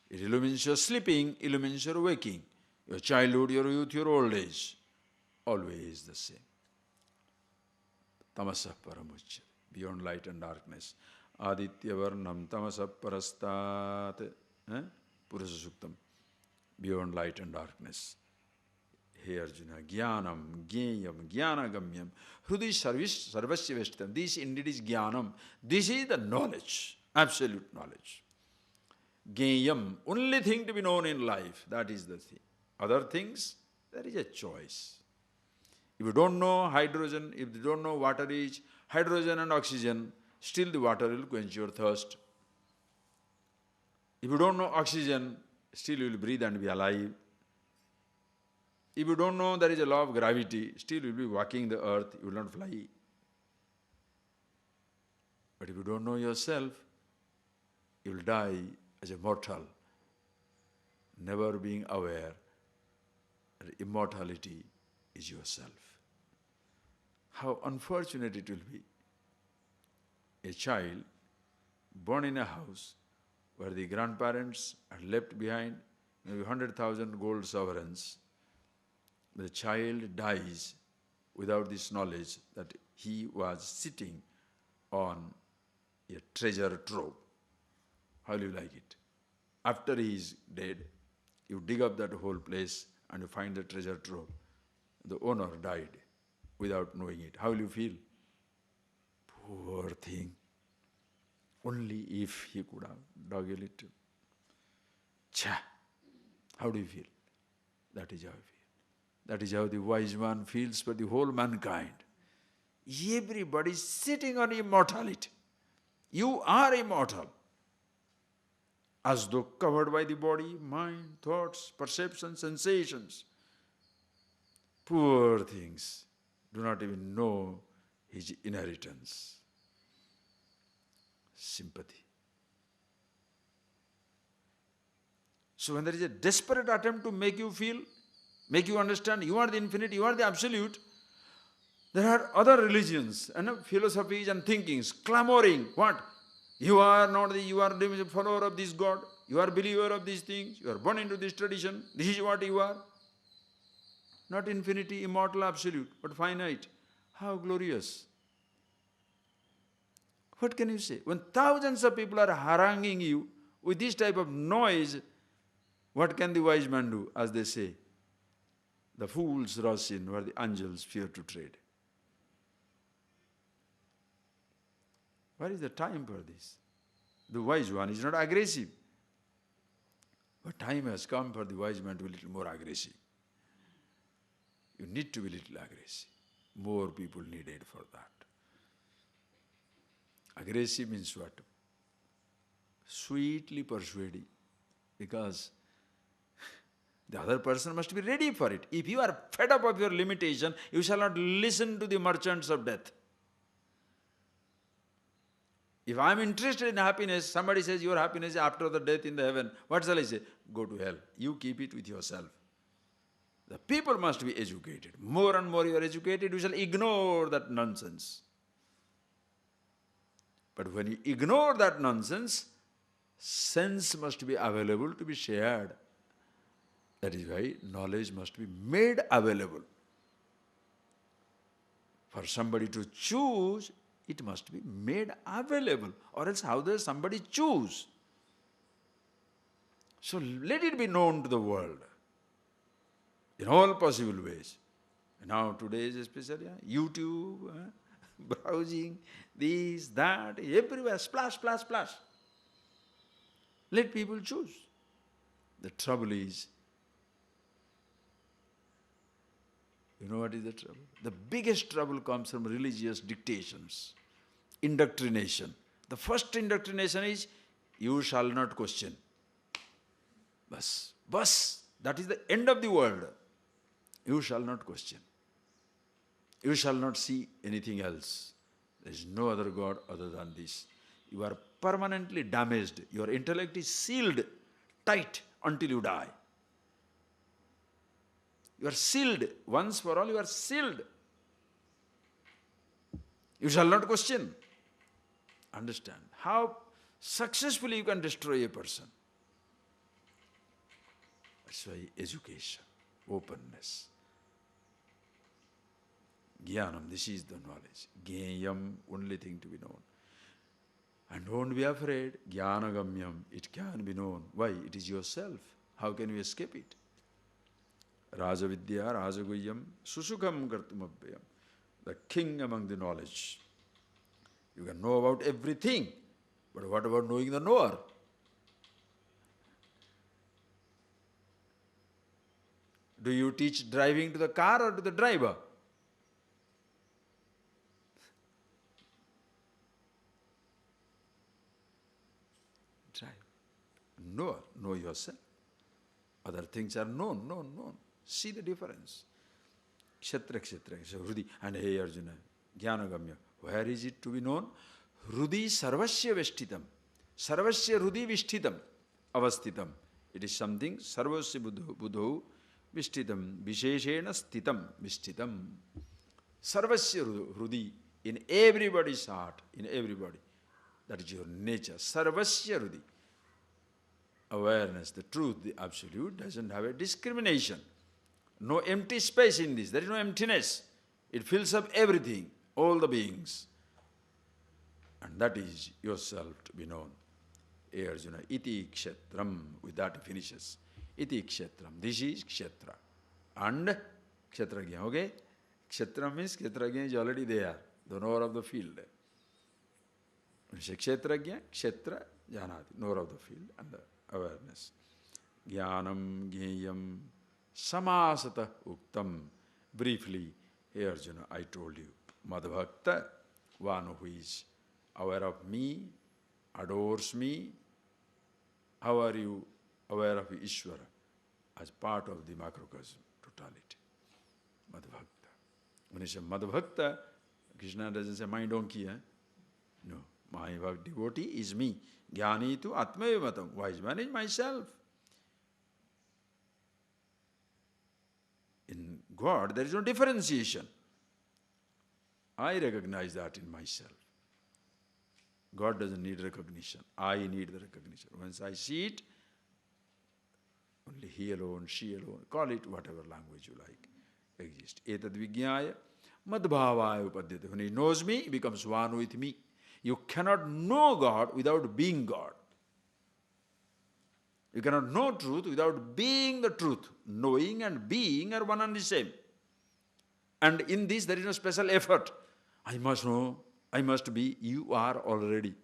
It illumines your sleeping, illumines your waking. Your childhood, your youth, your old age. Always the same. Tamasa paramuchyate. Beyond light and darkness. Aditya varnam tamasa parastat. Purusha Suktam. Beyond light and darkness. Hey Arjuna, Jnanam, Jneyam, Jnanagamyam, Hrudi Sarvasya Veshtam. This indeed is Jnanam. This is the knowledge, absolute knowledge. Jneyam, only thing to be known in life, that is the thing. Other things, there is a choice. If you don't know hydrogen, if you don't know water is hydrogen and oxygen, still the water will quench your thirst. If you don't know oxygen, still you will breathe and be alive. If you don't know there is a law of gravity, still you will be walking the earth, you will not fly. But if you don't know yourself, you will die as a mortal, never being aware that immortality is yourself. How unfortunate it will be. A child born in a house where the grandparents had left behind maybe 100,000 gold sovereigns. The child dies without this knowledge that he was sitting on a treasure trove. How will you like it? After he is dead, you dig up that whole place and you find the treasure trove. The owner died without knowing it. How will you feel? Poor thing. Only if he could have dug a little. Cha! How do you feel? That is how I feel. That is how the wise man feels for the whole mankind. Everybody is sitting on immortality. You are immortal. As though covered by the body, mind, thoughts, perceptions, sensations. Poor things do not even know his inheritance. Sympathy. So when there is a desperate attempt to make you feel, make you understand you are the infinite, you are the absolute, there are other religions and philosophies and thinkings clamoring. What? You are not the, you are the follower of this God, you are a believer of these things, you are born into this tradition, this is what you are. Not infinity, immortal, absolute, but finite. How glorious. What can you say? When thousands of people are haranguing you with this type of noise, what can the wise man do? As they say, the fools rush in where the angels fear to tread. Where is the time for this? The wise one is not aggressive. But time has come for the wise man to be a little more aggressive. You need to be a little aggressive. More people needed for that. Aggressive means what? Sweetly persuading. Because the other person must be ready for it. If you are fed up of your limitation, you shall not listen to the merchants of death. If I am interested in happiness, somebody says your happiness is after the death in the heaven, what shall I say? Go to hell. You keep it with yourself. The people must be educated. More and more you are educated, you shall ignore that nonsense. But when you ignore that nonsense, sense must be available to be shared. That is why knowledge must be made available. For somebody to choose, it must be made available. Or else how does somebody choose? So let it be known to the world in all possible ways. Now today is especially YouTube, browsing, this, that, everywhere, splash, splash, splash. Let people choose. The trouble is, you know what is the trouble? The biggest trouble comes from religious dictations, indoctrination. The first indoctrination is, you shall not question. Bas, that is the end of the world. You shall not question. You shall not see anything else. There is no other God other than this. You are permanently damaged. Your intellect is sealed tight until you die. You are sealed. Once for all, you are sealed. You shall not question. Understand how successfully you can destroy a person. That's why education, openness. Jnanam, this is the knowledge. Jneyam, only thing to be known. And don't be afraid. Jnanagamyam, it can be known. Why? It is yourself. How can you escape it? Rajavidya, Rajaguhyam, Susukham Kartumabhyam. The king among the knowledge. You can know about everything, but what about knowing the knower? Do you teach driving to the car or to the driver? Drive. Knower, know yourself. Other things are known. See the difference. Kshetra, so Hrudi. And hey Arjuna, Jnanagamya. Where is it to be known? Hrudi sarvasya veshtitam. Sarvasya Hrudi vishtitam. Avastitam. It is something, sarvasya buddho vishtitam. Visheshena stitam vishtitam. Sarvasya Hrudi. In everybody's heart, in everybody. That is your nature. Sarvasya Hrudi. Awareness, the truth, the absolute, doesn't have a discrimination. No empty space in this. There is no emptiness. It fills up everything, all the beings. And that is yourself to be known. Hey Arjuna, iti kshetram. With that he finishes. Iti kshetram. This is kshetra. And kshetragya. Okay? Kshetra means kshetragya is already there. The knower of the field. When you say kshetragya, kshetra, janati. Knower of the field and the awareness. Jnanam, jneyam, samasata uktam. Briefly, hey Arjuna, I told you, Madhbhakta, one who is aware of me, adores me. How are you aware of Ishvara? As part of the macrocosm, totality. Madhbhakta. When you say Madhbhakta, Krishna doesn't say my donkey, No. My devotee is me. Jnani tu atmaiva matam. Wise man is myself. In God, there is no differentiation. I recognize that in myself. God doesn't need recognition. I need the recognition. Once I see it, only he alone, she alone, call it whatever language you like, exists. Etad vijnaya madbhavaya upadyate. When he knows me, he becomes one with me. You cannot know God without being God. You cannot know truth without being the truth. Knowing and being are one and the same. And in this there is no special effort. I must know, I must be. You are already.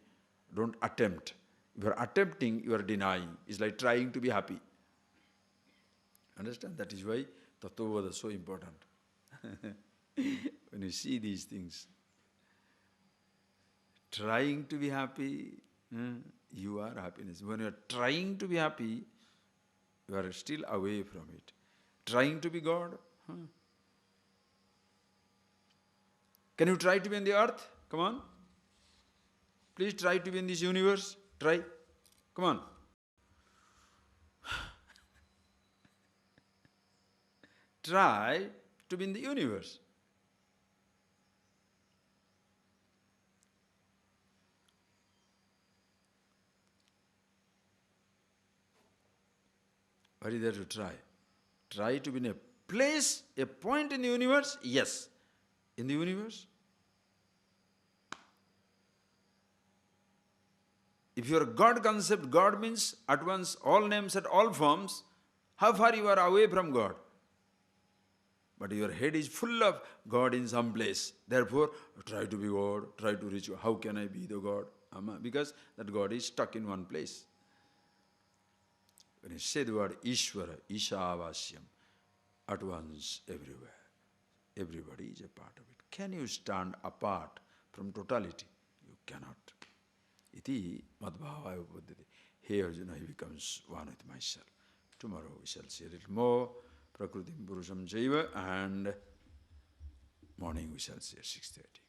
Don't attempt. If you are attempting, you are denying. It's like trying to be happy. Understand? That is why Tattvavada is so important. When you see these things, trying to be happy, you are happiness. When you are trying to be happy, you are still away from it. Trying to be God, Can you try to be in the earth? Come on. Please try to be in this universe. Try. Come on. Try to be in the universe. What is there to try? Try to be in a place, a point in the universe? Yes. In the universe? If your God concept, God means at once all names at all forms, how far you are away from God? But your head is full of God in some place. Therefore, try to be God, try to reach God. How can I be the God? Because that God is stuck in one place. When you say the word Ishvara, Ishavasyam, at once everywhere. Everybody is a part of it. Can you stand apart from totality? You cannot. Iti madbhavaya upadyate. Hey Arjuna, he becomes one with myself. Tomorrow we shall see a little more. Prakritim Purusham Jaiva, and morning we shall see at 6:30.